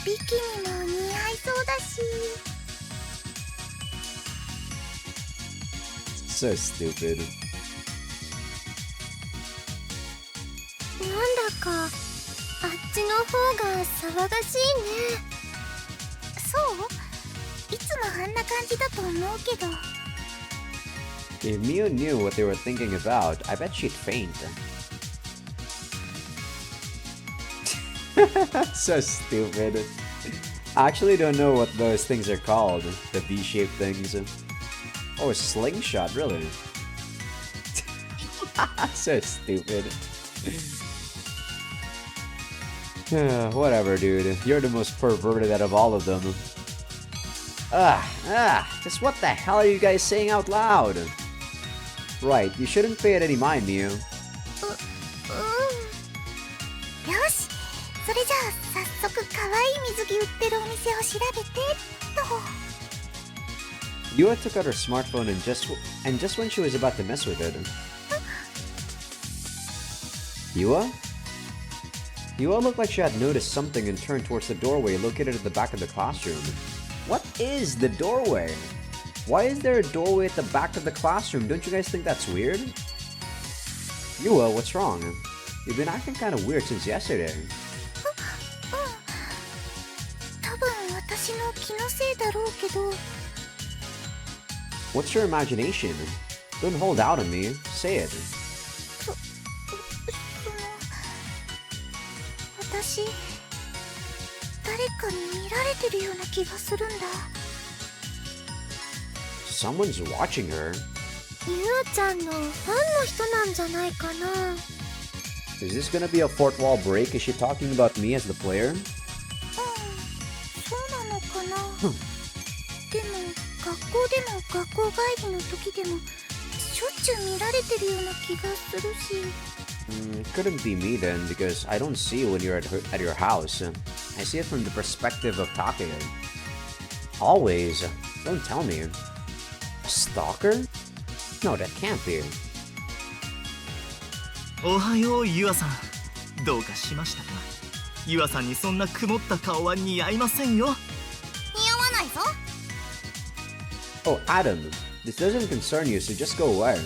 ビキニも似合いそうだし。
So stupid.
なんだかあっちの方が騒がしいね。そう？いつもあんな感じだと思うけど。
If Mio knew what they were thinking about, I bet she'd faint. So stupid. I actually don't know what those things are called. The V-shaped things. Oh, a slingshot, really? So stupid. Whatever, dude. You're the most perverted out of all of them. Just what the hell are you guys saying out loud? Right, you shouldn't pay it any mind, Miu.
よし、それじゃあ早速可愛い水着売ってるお店を調べてと。
Yua took out her smartphone and just when she was about to mess with it. Yua? Yua looked like she had noticed something and turned towards the doorway located at the back of the classroom. What is the doorway? Why is there a doorway at the back of the classroom? Don't you guys think that's weird? Yua, what's wrong? You've been acting kind of weird since yesterday.
多分私の気のせいだろうけど。
What's your imagination? Don't hold out on me. Say it.
私誰かに見られてるような気がするんだ。
Someone's watching her.
ゆうちゃんのファンの人なんじゃないかな。
Is this gonna be a fourth wall break? Is she talking about me as the player?
そうなのかな。でも学校でも学校帰りの時でもしょっちゅう見られてるような気がするし。
It couldn't be me then, because I don't see you when you're at your house. I see it from the perspective of Takaya. Always. Don't tell me. A stalker? No, that can't be.
おはようユアさん、どうかしましたか？ユアさんにそんな曇った顔は似合いませんよ。
似合わないぞ。
Oh, Adam. This doesn't concern you, so just go away.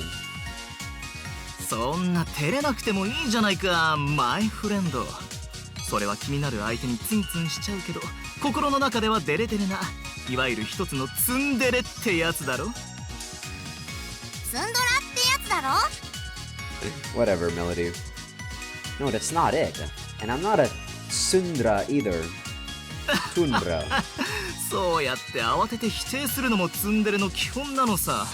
そんな照れなくてもいいじゃないか、マイフレンド。それは気になる相手にツンツンしちゃうけど、心の中ではデレデレな、いわゆる一つのツンデレってやつだろ。
ツンドラってやつだろ。
Whatever, Melody. No, that's not it. And I'm not a Sundra either. Tundra.
そうやって慌てて否定するのもツンデレの基本なのさ。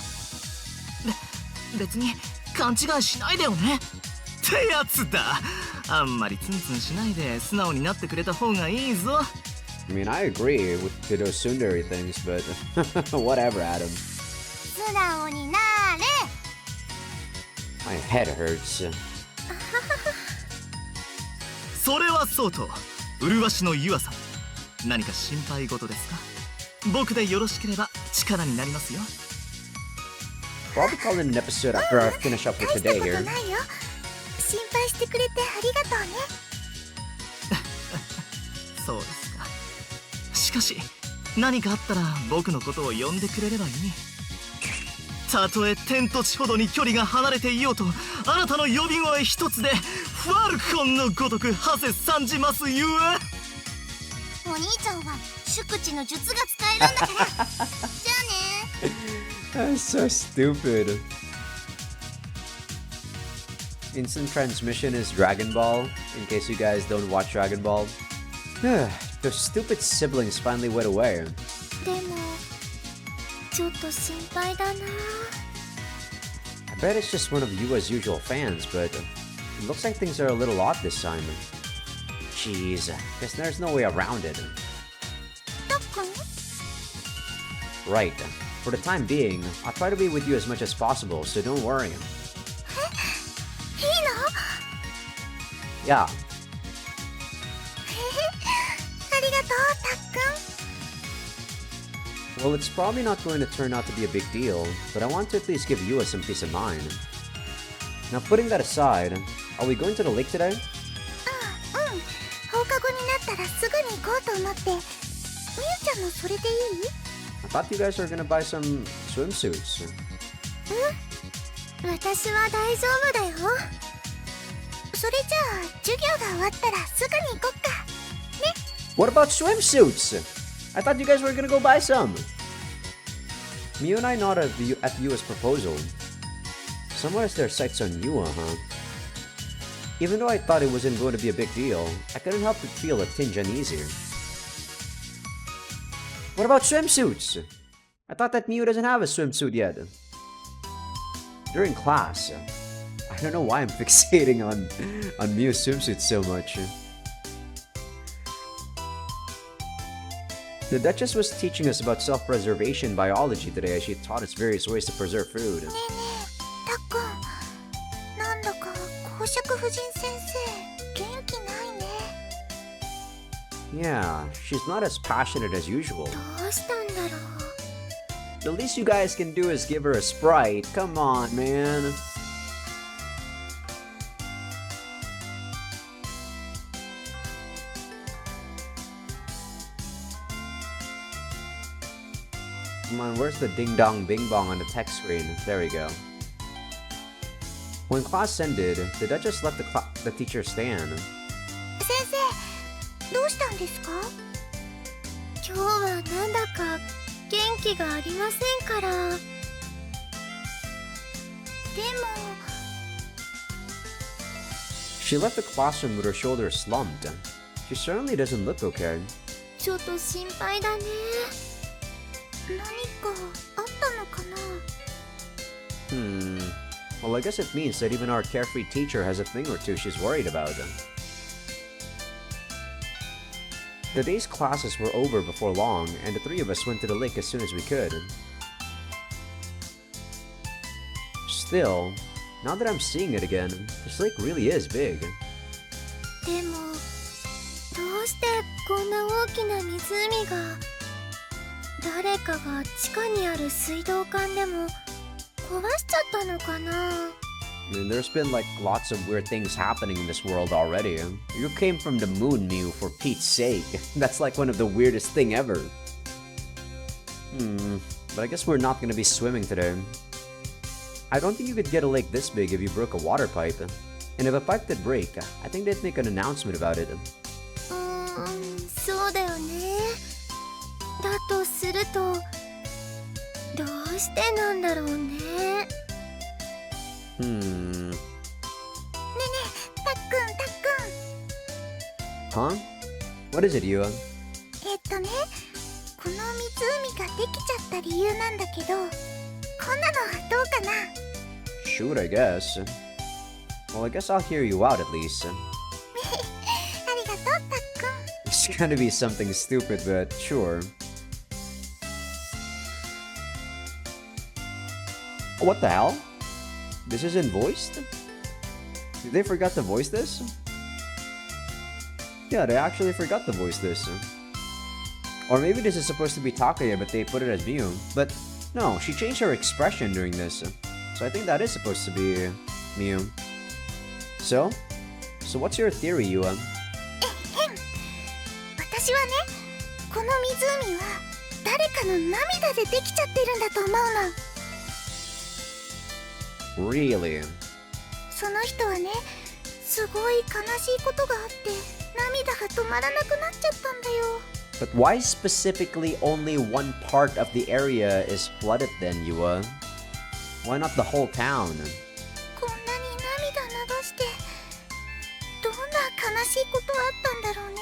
別に勘違いしないでよねってやつだ。あんまりツンツンしないで素直になってくれた方がいいぞ。
I mean, I agree with those Sundari things, but whatever, Adam.
素直になれ。
My head hurts.
それはそうと、麗しのユアさん、何か心配事ですか？僕でよろしければ力になりますよ。
Probably call it an episode after I finish up with
大した
today
こと
here.
ないよ。心配してくれてありがとうね。
そうですか。しかし何かあったら僕のことを呼んでくれればいい。たとえ天と地ほどに距離が離れていようと、あなたの呼び声一つでファルコンのごとく馳せ参じますゆえ。
お兄ちゃんは宿地の術が使えるんだから。じゃあね。
That's so stupid. Instant transmission is Dragon Ball, in case you guys don't watch Dragon Ball. Those stupid siblings finally went away.
でもちょっと心配だな。
I bet it's just one of Yua's usual fans, but it looks like things are a little odd this time. Jeez, guess there's no way around it.
たっくん
Right. For the time being, I'll try to be with you as much as possible, so don't worry.
いいの？
Yeah.
ありがとう、たっくん。
Well, it's probably not going to turn out to be a big deal, but I want to at least give Yua some peace of mind. Now, putting that aside, are we going to the lake today?
うん、放課後になったらすぐに行こうと思って。みゆちゃんもそれでいい？
I thought you guys were gonna buy some swimsuits.
私は大丈夫だよ。それじゃあ授業が終わったらすぐに行こっか。ね。
What about swimsuits? I thought you guys were gonna go buy some. Miu and I nodded at Yua's proposal. Someone has their sights on Yua, huh? Even though I thought it wasn't going to be a big deal, I couldn't help but feel a tinge uneasy. What about swimsuits? I thought that Miu doesn't have a swimsuit yet. During class, I don't know why I'm fixating on Miu's swimsuit so much. The Duchess was teaching us about self-preservation biology today as she taught us various ways to preserve food.
ねえねえたっくん、なんだか公爵夫人先生元気ないね。
Yeah, she's not as passionate as usual.
どうしたんだろう。
The least you guys can do is give her a Sprite. Come on, man. Come on, where's the ding dong bing bong on the text screen? There we go. When class ended, the Duchess left the teacher's stand.
先生、どうしたんですか？今日はなんだか元気がありませんから。でも
She left the classroom with her shoulders slumped. She certainly doesn't look okay.
ちょっと心配だね。何かあったのかな？
Well, I guess it means that even our carefree teacher has a thing or two she's worried about. The day's classes were over before long, and the three of us went to the lake as soon as we could. Still, now that I'm seeing it again, this lake really is big.
でもどうしてこんな大きな湖が誰かが地下にある水道管でも壊しちゃったのかな？
I mean, there's been like lots of weird things happening in this world already. You came from the moon, Mew, for Pete's sake. That's like one of the weirdest thing ever. But I guess we're not gonna be swimming today. I don't think you could get a lake this big if you broke a water pipe. And if a pipe did break, I think they'd make an announcement about it.
そうだよね。だとするとどうしてなんだろうね。ねえねえ、たっくん。
Huh? What is it, Yua?
ね、この湖ができちゃった理由なんだけど、こんなのどうかな？
Shoot, I guess. Well, I guess I'll hear you out at least.
ありがとう、たっくん。
It's gonna be something stupid, but sure. What the hell? This isn't voiced? Did they forgot to voice this? Yeah, they actually forgot to voice this. Or maybe this is supposed to be Takaya, but they put it as Miu. But no, she changed her expression during this. So I think that is supposed to be Miu. So what's your theory, Yua?
私はね、この湖は誰かの涙でできちゃってるんだと思うの。
Really?
その人はね、すごい悲しいことがあって涙が止まらなくなっちゃったんだよ。
But why specifically only one part of the area is flooded then, Yua? Why not the whole town?
こんなに涙流してどんな悲しいことあったんだろうね。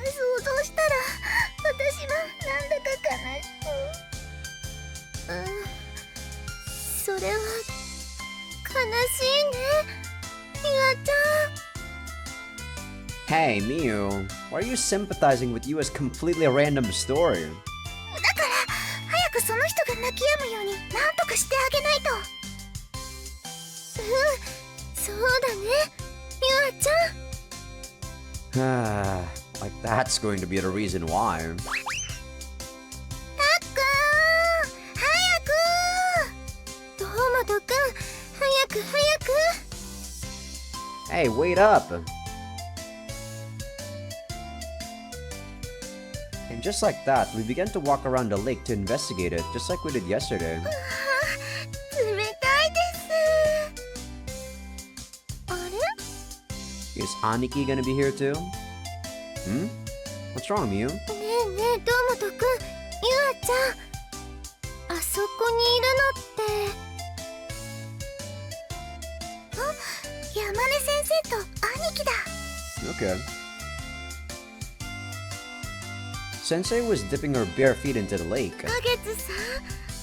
想像したら私はなんだか悲しく。それは悲しいね、ゆあちゃん。
Hey, Miu, why are you sympathizing with Yua's completely random story?
だから早くその人が泣き止むように何とかしてあげないと。そうだね、ゆあちゃん。
Like that's going to be the reason why.
たっくん、早く。堂本くん、早く早く。
Hey, wait up! And just like that, we began to walk around the lake to investigate it, just like we did yesterday.
冷たいです。あれ？
Is Aniki gonna be here too? What's wrong, Miu?
ねえねえ、堂本くん、ゆあちゃん。あそこにいるのって山根先生と兄貴だ。
Okay. Sensei was dipping her bare feet into the lake.
花月さん、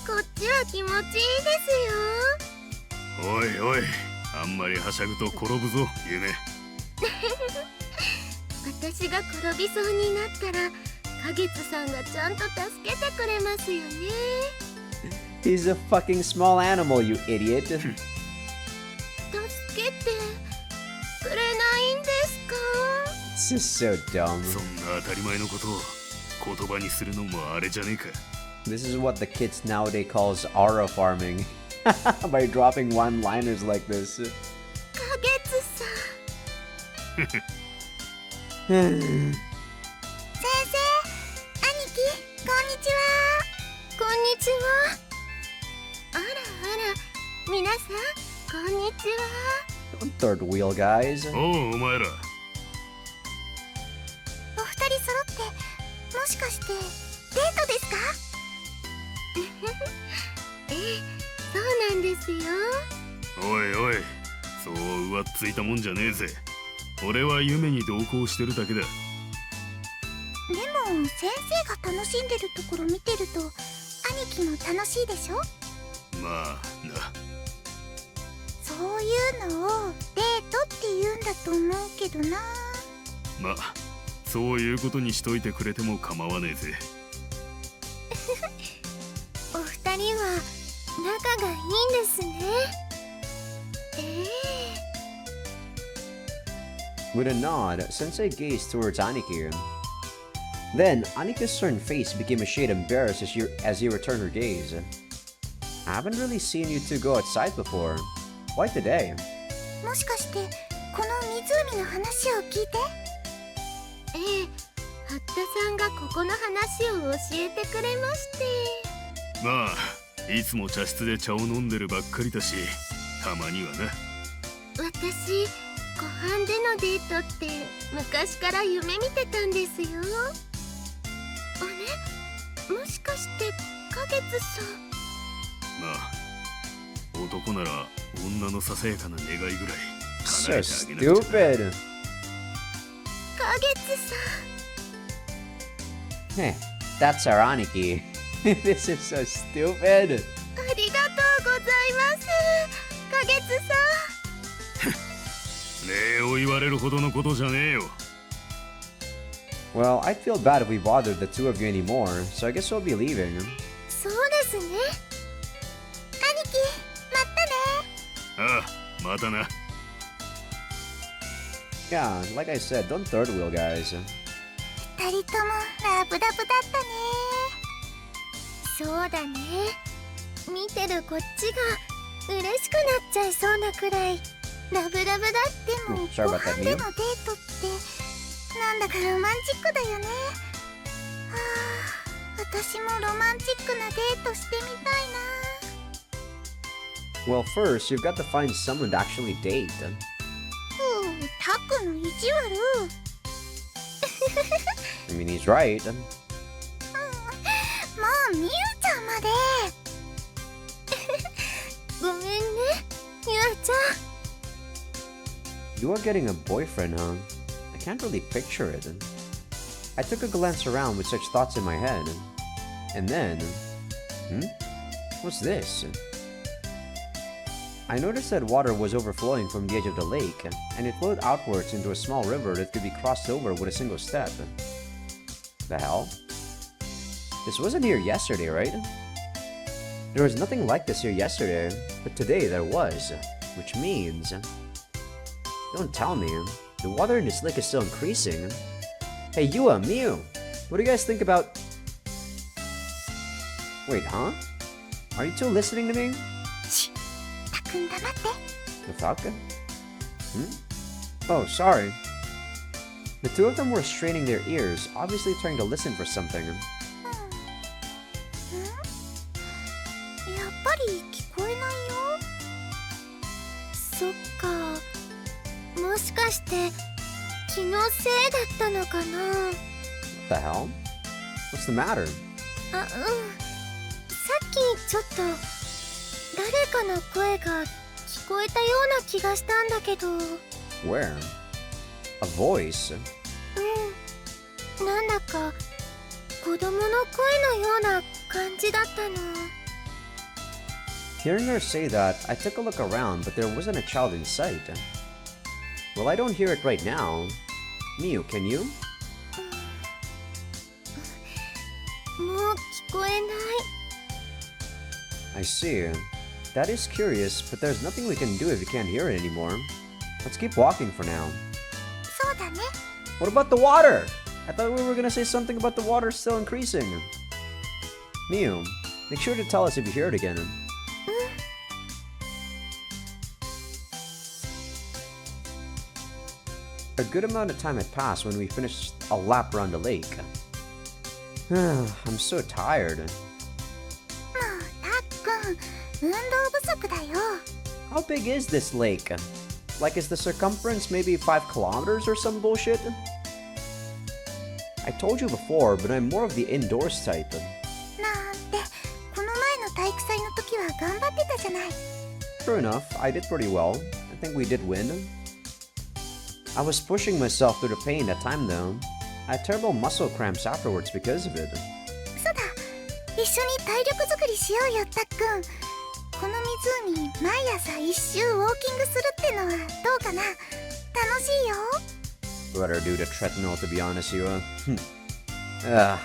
こっちは気持ちいいですよ。
おいおい、あんまりはしゃぐと転ぶぞ夢。
私が転びそうになったら花月さんがちゃんと助けてくれますよね。
He's a fucking small animal, you idiot.
助けてくれないんですか？
This is so dumb.
そんな当たり前のことを言葉にするのもあれじゃねえか。
This is what the kids nowadays calls aura farming. By dropping one-liners like this.
花月さん。先生、兄貴、こんにちは。こんにちは。あらあら、皆さん、こんにちは。
Third wheel, guys.
おうお前ら。
お二人揃ってもしかしてデートですか？ええ、そうなんですよ。
おいおい、そう浮っついたもんじゃねえぜ。俺は夢に同行してるだけだ。
でも先生が楽しんでるところ見てると兄貴も楽しいでしょ？
まあな。
そういうのをデートって言うんだと思うけどな。
まあそういうことにしといてくれても構わねえぜ。
お二人は仲がいいんですね。
With a nod, Sensei gazed towards Aniki. Then, Anika's stern face became a shade embarrassed as he returned her gaze. I haven't really seen you two go outside before. Why today?
もしかしてこの湖の話を聞いて？ええ、八田さんがここの話を教えてくれまして。
まあいつも茶室で茶を飲んでるばっかりだし、たまにはな。
私、湖畔でのデートって昔から夢見てたんですよ。あれ、もしかして花月さん？
まあ男なら女のささやかな願いぐらい叶
So
えてあげなくちゃな。
stupid.
花月さん。
Heh, that's our Aniki. This is so stupid.
ありがとうございます。花月さん。
礼を言われるほどのことじゃねえよ。
Well, I'd feel bad if we bothered the two of you anymore, so I guess we'll be leaving.
そうですね。兄貴、またね。
ああ、またな。
Yeah, like I said, don't third wheel, guys.
二人ともラブラブだったね。そうだね。見てるこっちが嬉しくなっちゃいそうなくらいラブラブだっても、
Sorry
ご
about that,
飯でのデートってなんだかロマンチックだよね。はあ、私もロマンチックなデートしてみたいな。
Well, first, you've got to find someone to actually date.
タクの意地悪。
I mean, he's right.
もうみゆちゃんまで。ごめんね、ゆあちゃん。
You are getting a boyfriend, huh? I can't really picture it. I took a glance around with such thoughts in my head. And then... What's this? I noticed that water was overflowing from the edge of the lake, and it flowed outwards into a small river that could be crossed over with a single step. The hell? This wasn't here yesterday, right? There was nothing like this here yesterday, but today there was, which means... Don't tell me, the water in this lake is still increasing. Hey, Yua, Miu, what do you guys think about... Wait, huh? Are you two listening to me?
たくん黙って。
The Falcon? Oh, sorry. The two of them were straining their ears, obviously trying to listen for something.
やっぱり聞こえないよ。そっか。もしかして気のせいだったのかな。
What the hell? What's the matter?
あ、さっきちょっと誰かの声が聞聞こえたような気がしたんだけど。
Where? A voice?
なんだか子供の声のような感じだったの。
Hearing her say that, I took a look around, but there wasn't a child in sight. Well, I don't hear it right now. Miu, can you?
もう聞こえない。
I see. That is curious, but there's nothing we can do if you can't hear it anymore. Let's keep walking for now.
そうだね。
What about the water? I thought we were gonna say something about the water still increasing. Miu, make sure to tell us if you hear it again. A good amount of time had passed when we finished a lap around the lake. I'm so tired.
もうたっくん、運動不足だよ。
How big is this lake? Like, is the circumference maybe 5 kilometers or some bullshit? I told you before, but I'm more of the indoors type.
なんて、この前の体育祭の時は頑張ってたじゃない。
True enough, I did pretty well. I think we did win. I was pushing myself through the pain that time though. I had terrible muscle cramps afterwards because of it.
そうだ、一緒に体力作りしようよ、たっくん。この湖、毎朝一周ウォーキングするってのはどうかな。楽しいよ。
Better do the treadmill to be honest, you.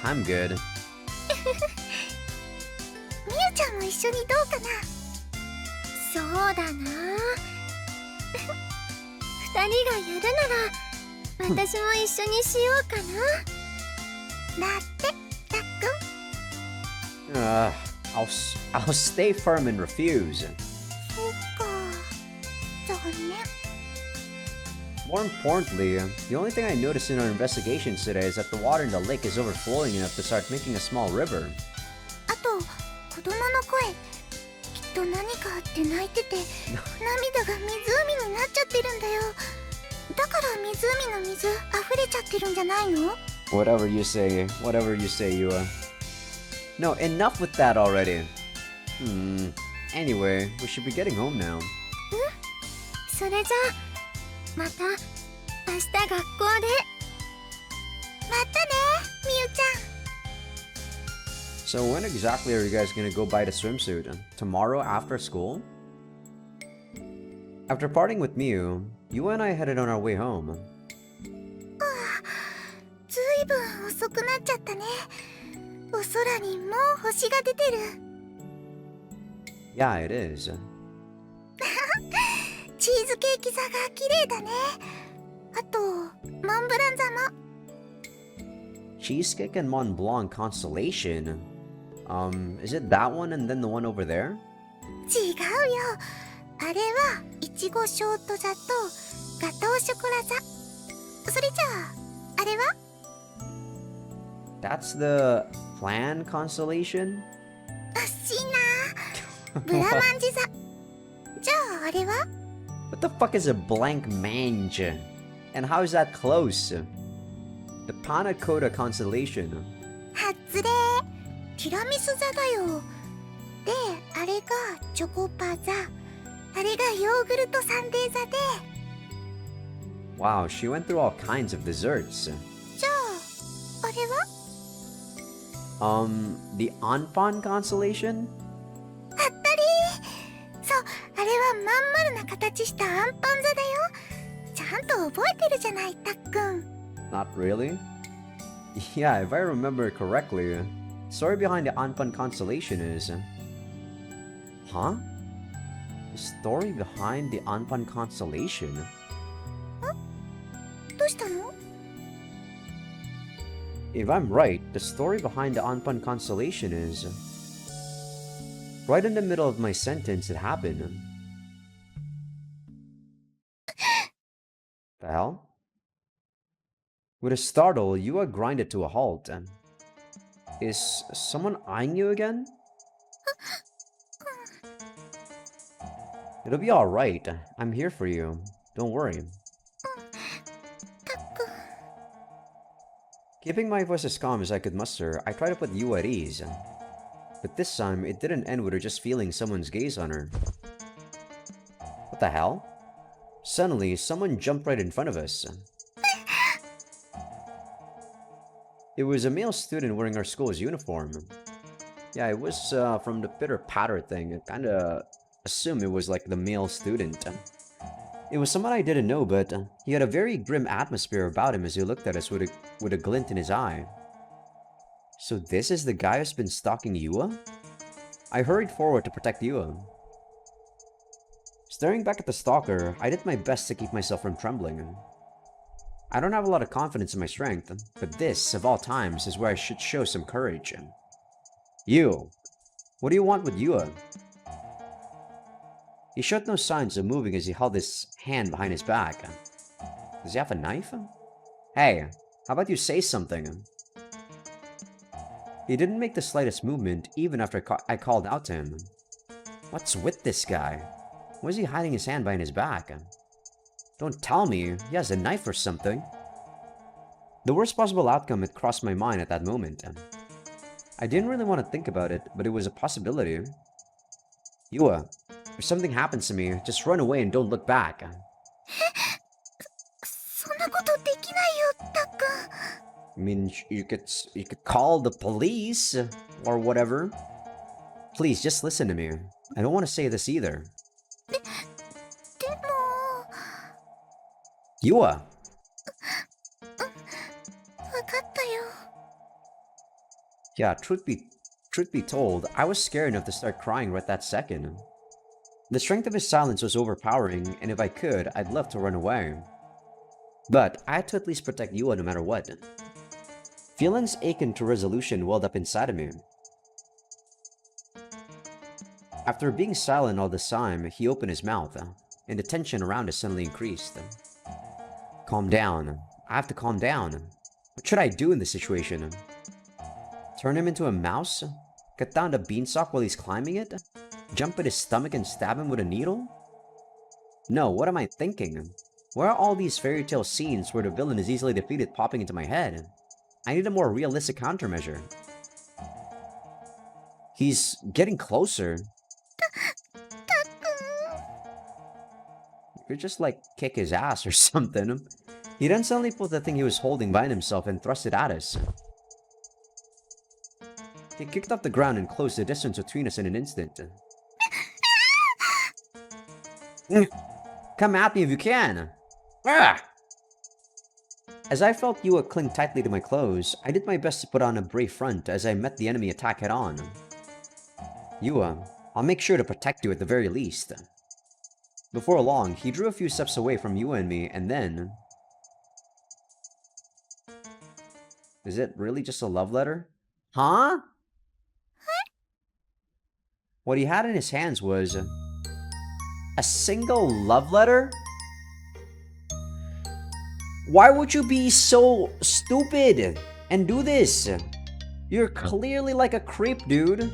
I'm good.
みゆちゃんも一緒にどうかな。そうだな。二人がやるなら、私も一緒にしようかな。だって、たっくん。
I'll stay firm and refuse.
そっか。残念。
More importantly, the only thing I noticed in our investigations today is that the water in the lake is overflowing enough to start making a small river.
あと、子供の声。きっと何かあって泣いてて、涙が湖になっちゃってるんだよ。だから湖の水溢れちゃってるんじゃないの？
Whatever you say, you. No, enough with that already. Anyway, we should be getting home now.
それじゃあ、また明日学校で。またね、みゆちゃん。
So when exactly are you guys gonna go buy the swimsuit? Tomorrow after school? After parting with Miu, you and I headed on our way home.
ずいぶん遅くなっちゃったね。お空にもう星が出てる。
Yeah, it is.
チーズケーキ座が綺麗だね。あと、モンブラン座も。
Cheesecake and Mont Blanc Constellation. Is it that one and then the one over there?
違うよ。あれはイチゴショート座とガトーショコラ座。それじゃあ、あれは？
That's the Plan Constellation?
惜しいな。ブラマンジ座。じゃああれは？
What the fuck is a blank mange? And how is that close? The Panna Cotta Constellation.
外れ。ティラミス座だよ。で、あれがチョコパ座。あれがヨーグルトサンデー座で。
Wow, she went through all kinds of desserts.
じゃあ、あれは？
The Anpan Constellation?
当たり。そう、あれはまん丸な形したアンパン座だよ。ちゃんと覚えてるじゃない、たっくん。
Not really? Yeah, if I remember correctly, the story behind the Anpan Constellation is... Huh? The story behind the Anpan Constellation?
どうしたの？
If I'm right, the story behind the Anpan Constellation is... Right in the middle of my sentence, it happened. The hell? With a startle, Yua grinded to a halt. Is someone eyeing you again? It'll be alright. I'm here for you. Don't worry.
たっくん。
Keeping my voice as calm as I could muster, I tried to put Yua at ease. But this time, it didn't end with her just feeling someone's gaze on her. What the hell? Suddenly, someone jumped right in front of us. It was a male student wearing our school's uniform. Yeah, it was from the pitter-patter thing. I kinda assumed it was like the male student. It was someone I didn't know, but he had a very grim atmosphere about him as he looked at us with a glint in his eye. So this is the guy who's been stalking Yua? I hurried forward to protect Yua. Staring back at the stalker, I did my best to keep myself from trembling. I don't have a lot of confidence in my strength, but this, of all times, is where I should show some courage. You! What do you want with Yua? He showed no signs of moving as he held his hand behind his back. Does he have a knife? Hey, how about you say something? He didn't make the slightest movement, even after I called out to him. What's with this guy? Why is he hiding his hand behind his back? Don't tell me he has a knife or something. The worst possible outcome had crossed my mind at that moment. I didn't really want to think about it, but it was a possibility. Yua, if something happens to me, just run away and don't look back.
そんなことできないよ、たっくん。
I mean, you could call the police or whatever. Please, just listen to me. I don't want to say this either.
でも
Yua!
分かったよ。
Yeah, truth be told, I was scared enough to start crying right that second. The strength of his silence was overpowering, and if I could, I'd love to run away. But I had to at least protect Yua no matter what. Feelings akin to resolution welled up inside of me. After being silent all this time, he opened his mouth, and the tension around us suddenly increased. Calm down. I have to calm down. What should I do in this situation? Turn him into a mouse? Cut down the beanstalk while he's climbing it? Jump at his stomach and stab him with a needle? No, what am I thinking? Where are all these fairy tale scenes where the villain is easily defeated popping into my head? I need a more realistic countermeasure. He's getting closer. You could just like kick his ass or something. He then suddenly pulled the thing he was holding behind himself and thrust it at us. He kicked off the ground and closed the distance between us in an instant. Come at me if you can! Ah! As I felt Yua cling tightly to my clothes, I did my best to put on a brave front as I met the enemy attack head-on. Yua, I'll make sure to protect you at the very least. Before long, he drew a few steps away from Yua and me, and then... Is it really just a love letter? Huh? What he had in his hands was... a single love letter? Why would you be so stupid and do this? You're clearly like a creep, dude.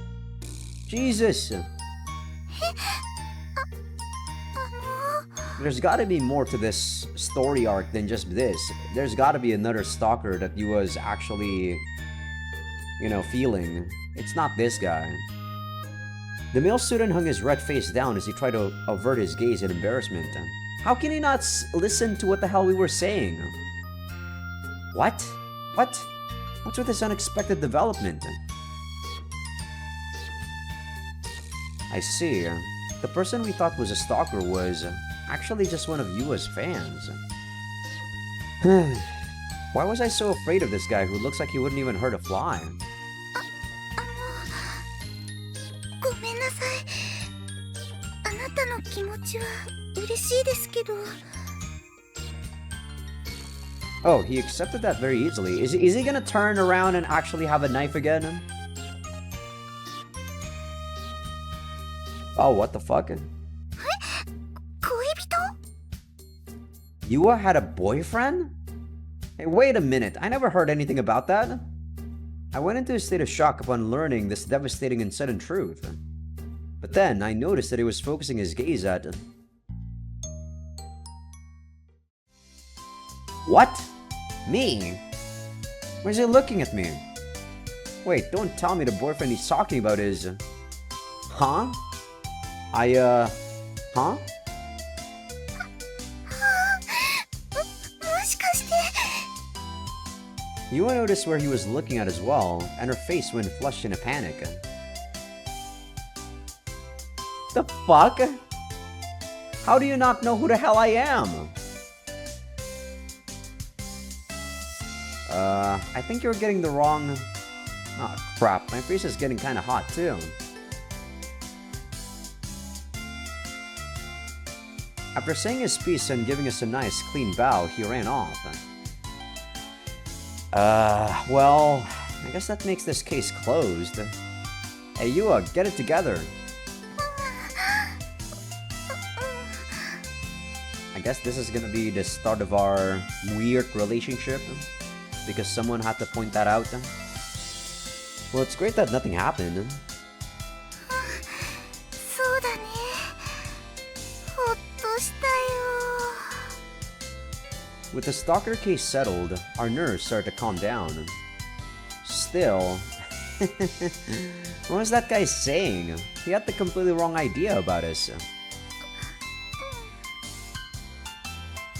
Jesus. There's gotta be more to this story arc than just this. There's gotta be another stalker that you was actually, you know, feeling. It's not this guy. The male student hung his red face down as he tried to avert his gaze in embarrassment. How can he not listen to what the hell we were saying? What? What? What's with this unexpected development? I see. The person we thought was a stalker was actually just one of Yua's fans. Why was I so afraid of this guy who looks like he wouldn't even hurt a fly?
ごめんなさい。あなたの気持ちは嬉しいですけど。
Oh, he accepted that very easily. Is he gonna turn around and actually have a knife again? Oh, what the fuck?
恋人？
Yua had a boyfriend? Hey, wait a minute. I never heard anything about that. I went into a state of shock upon learning this devastating and sudden truth. But then, I noticed that he was focusing his gaze at... What? Me? Where's he looking at me? Wait, don't tell me the boyfriend he's talking about is... Huh? Huh? Yua noticed where he was looking at as well, and her face went flushed in a panic. The fuck? How do you not know who the hell I am? I think you're getting the wrong... Oh, crap. My face is getting kinda hot, too. After saying his piece and giving us a nice, clean bow, he ran off. Well... I guess that makes this case closed. Hey, Yua, get it together. I guess this is gonna be the start of our weird relationship. Because someone had to point that out. Well, it's great that nothing happened.
そうだね。ほっとしたよ。
With the stalker case settled, our nerves started to calm down. Still... what was that guy saying? He had the completely wrong idea about us.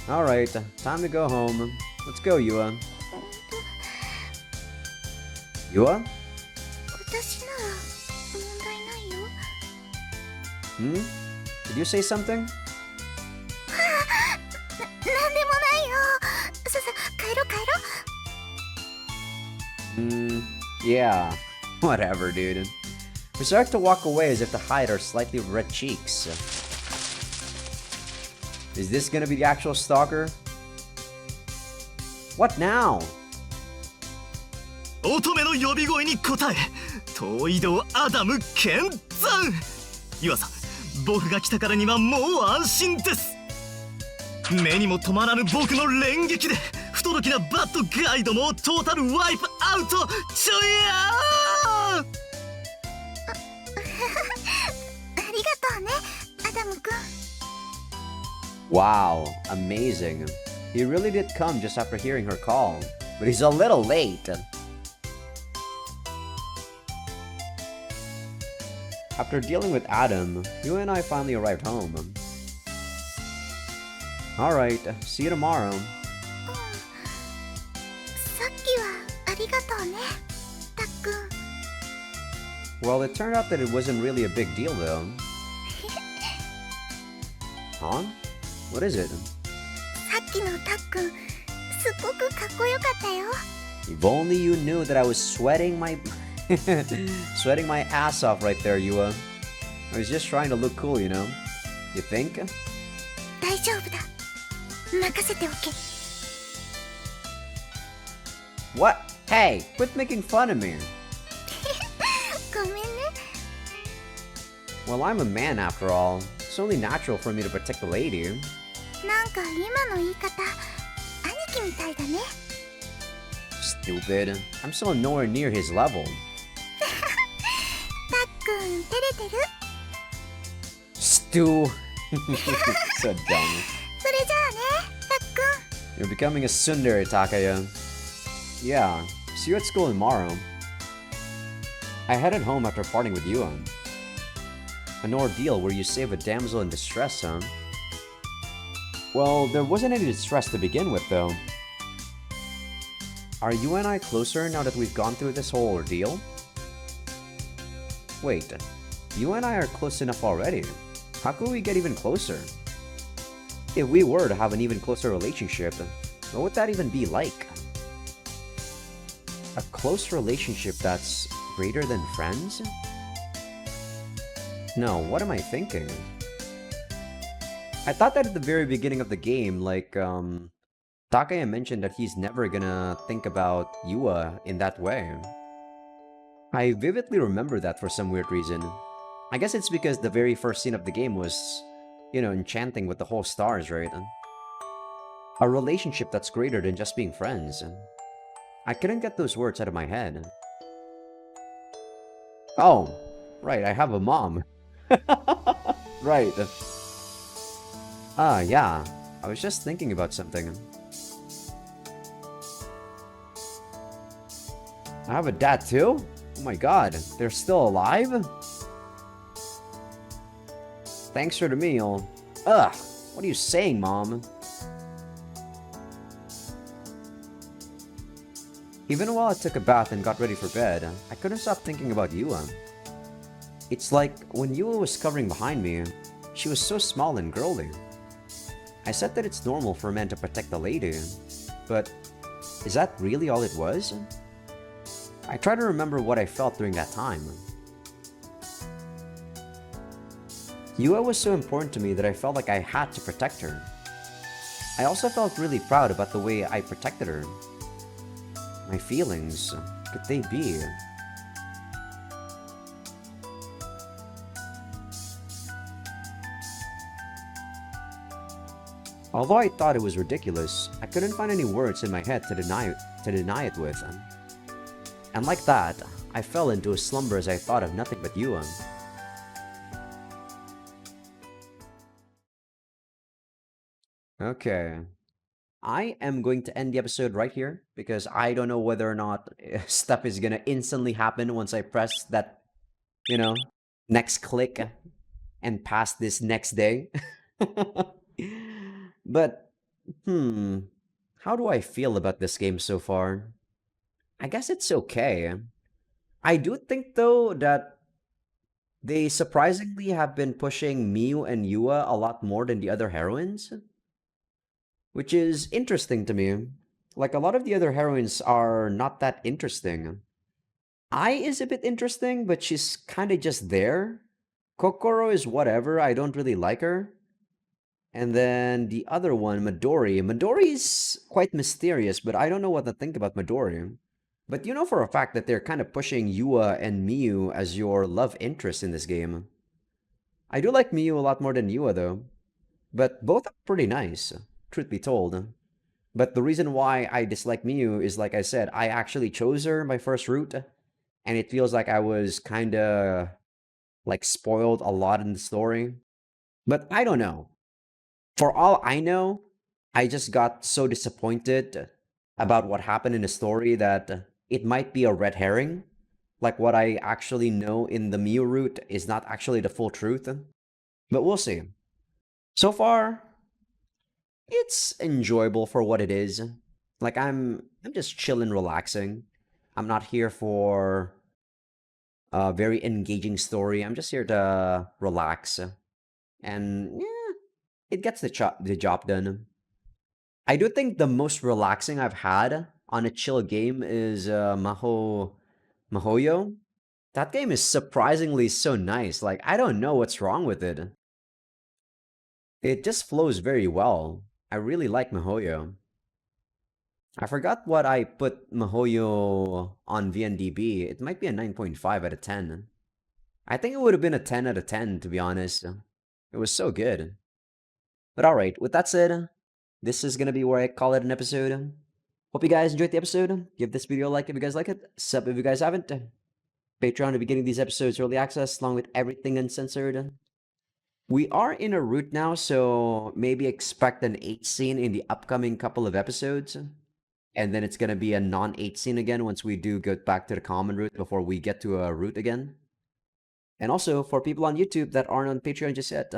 Alright, time to go home. Let's go, Yua. Yua?
私なら問題ないよ。
Hmm? Did you say something?
なんでもないよ。さ、帰ろう帰ろう。
Yeah. Whatever, dude. We start to walk away as if to hide our slightly red cheeks. Is this gonna be the actual stalker? What now?
乙女の呼び声に応え遠い道アダム見参。ユアさん、僕が来たからにはもう安心です。目にも止まらぬ僕の連撃で不届きなバッドガイドもトータルワイプアウトちょやー。
ありがとうね、アダムくん。
Wow, amazing. He really did come just after hearing her call, but he's a little late. After dealing with Adam, you and I finally arrived home. Alright, see you tomorrow.
さっきはありがとうね、たっくん。
Well, it turned out that it wasn't really a big deal though. Huh? What is it?
さっきのたっくん、すっごくかっこよかったよ。
If only you knew that I was sweating my... sweating my ass off right there, Yua. I was just trying to look cool, you know? You think?
大丈夫だ。任せておけ。
What? Hey, quit making fun of me.
ごめんね。
Well, I'm a man after all. It's only natural for me to protect the lady.
なんか今の言い方、兄貴みたいだね。
Stupid. I'm still nowhere near his level.
たっくん、照れてる？
Stu. So dumb.
それじゃあね、たっくん。
You're becoming a tsundere, Takaya. Yeah, see you at school tomorrow. I headed home after parting with Yua. An ordeal where you save a damsel in distress, huh? Well, there wasn't any distress to begin with, though. Are you and I closer now that we've gone through this whole ordeal? Wait, you and I are close enough already. How could we get even closer? If we were to have an even closer relationship, what would that even be like? A close relationship that's greater than friends? No, what am I thinking? I thought that at the very beginning of the game, like, Takaya mentioned that he's never gonna think about Yua in that way. I vividly remember that for some weird reason. I guess it's because the very first scene of the game was, you know, enchanting with the whole stars, right? A relationship that's greater than just being friends. I couldn't get those words out of my head. Oh, right, I have a mom. Right. Yeah. I was just thinking about something. I have a dad too? Oh my god, they're still alive? Thanks for the meal. Ugh, what are you saying, Mom? Even while I took a bath and got ready for bed, I couldn't stop thinking about Yua. It's like when Yua was covering behind me, she was so small and girly. I said that it's normal for men to protect the lady, but is that really all it was? I try to remember what I felt during that time. Yua was so important to me that I felt like I had to protect her. I also felt really proud about the way I protected her. My feelings, could they be? Although I thought it was ridiculous, I couldn't find any words in my head to deny it with. And like that, I fell into a slumber as I thought of nothing but Yua. Okay. I am going to end the episode right here because I don't know whether or not stuff is gonna instantly happen once I press that, next click and pass this next day. But, how do I feel about this game so far? I guess it's okay. I do think, though, that they surprisingly have been pushing Miu and Yua a lot more than the other heroines, which is interesting to me. Like, a lot of the other heroines are not that interesting. Ai is a bit interesting, but she's kind of just there. Kokoro is whatever, I don't really like her. And then the other one, Midori. Midori's quite mysterious, but I don't know what to think about Midori. But you know for a fact that they're kind of pushing Yua and Miu as your love interest in this game. I do like Miu a lot more than Yua though. But both are pretty nice, truth be told. But the reason why I dislike Miu is, like I said, I actually chose her my first route. And it feels like I was kinda like spoiled a lot in the story. But I don't know. For all I know, I just got so disappointed about what happened in the story that it might be a red herring. Like what I actually know in the Miu route is not actually the full truth. But we'll see. So far, it's enjoyable for what it is. Like I'm just chilling, relaxing. I'm not here for a very engaging story. I'm just here to relax. And yeah, it gets the job done. I do think the most relaxing I've had on a chill game is Mahoyo. That game is surprisingly so nice. Like, I don't know what's wrong with it. It just flows very well. I really like Mahoyo. I forgot what I put Mahoyo on VNDB. It might be a 9.5 out of 10. I think it would have been a 10 out of 10, to be honest. It was so good. But alright, with that said, this is gonna be where I call it an episode. Hope you guys enjoyed the episode. Give this video a like if you guys like it. Sub if you guys haven't. Patreon to be getting these episodes early access along with everything uncensored. We are in a route now, so maybe expect an 8 scene in the upcoming couple of episodes. And then it's gonna be a non-8 scene again once we do go back to the common route before we get to a route again. And also, for people on YouTube that aren't on Patreon just yet,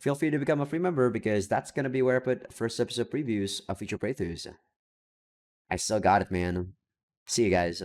feel free to become a free member because that's gonna be where I put first episode previews of future playthroughs. I still got it, man. See you guys.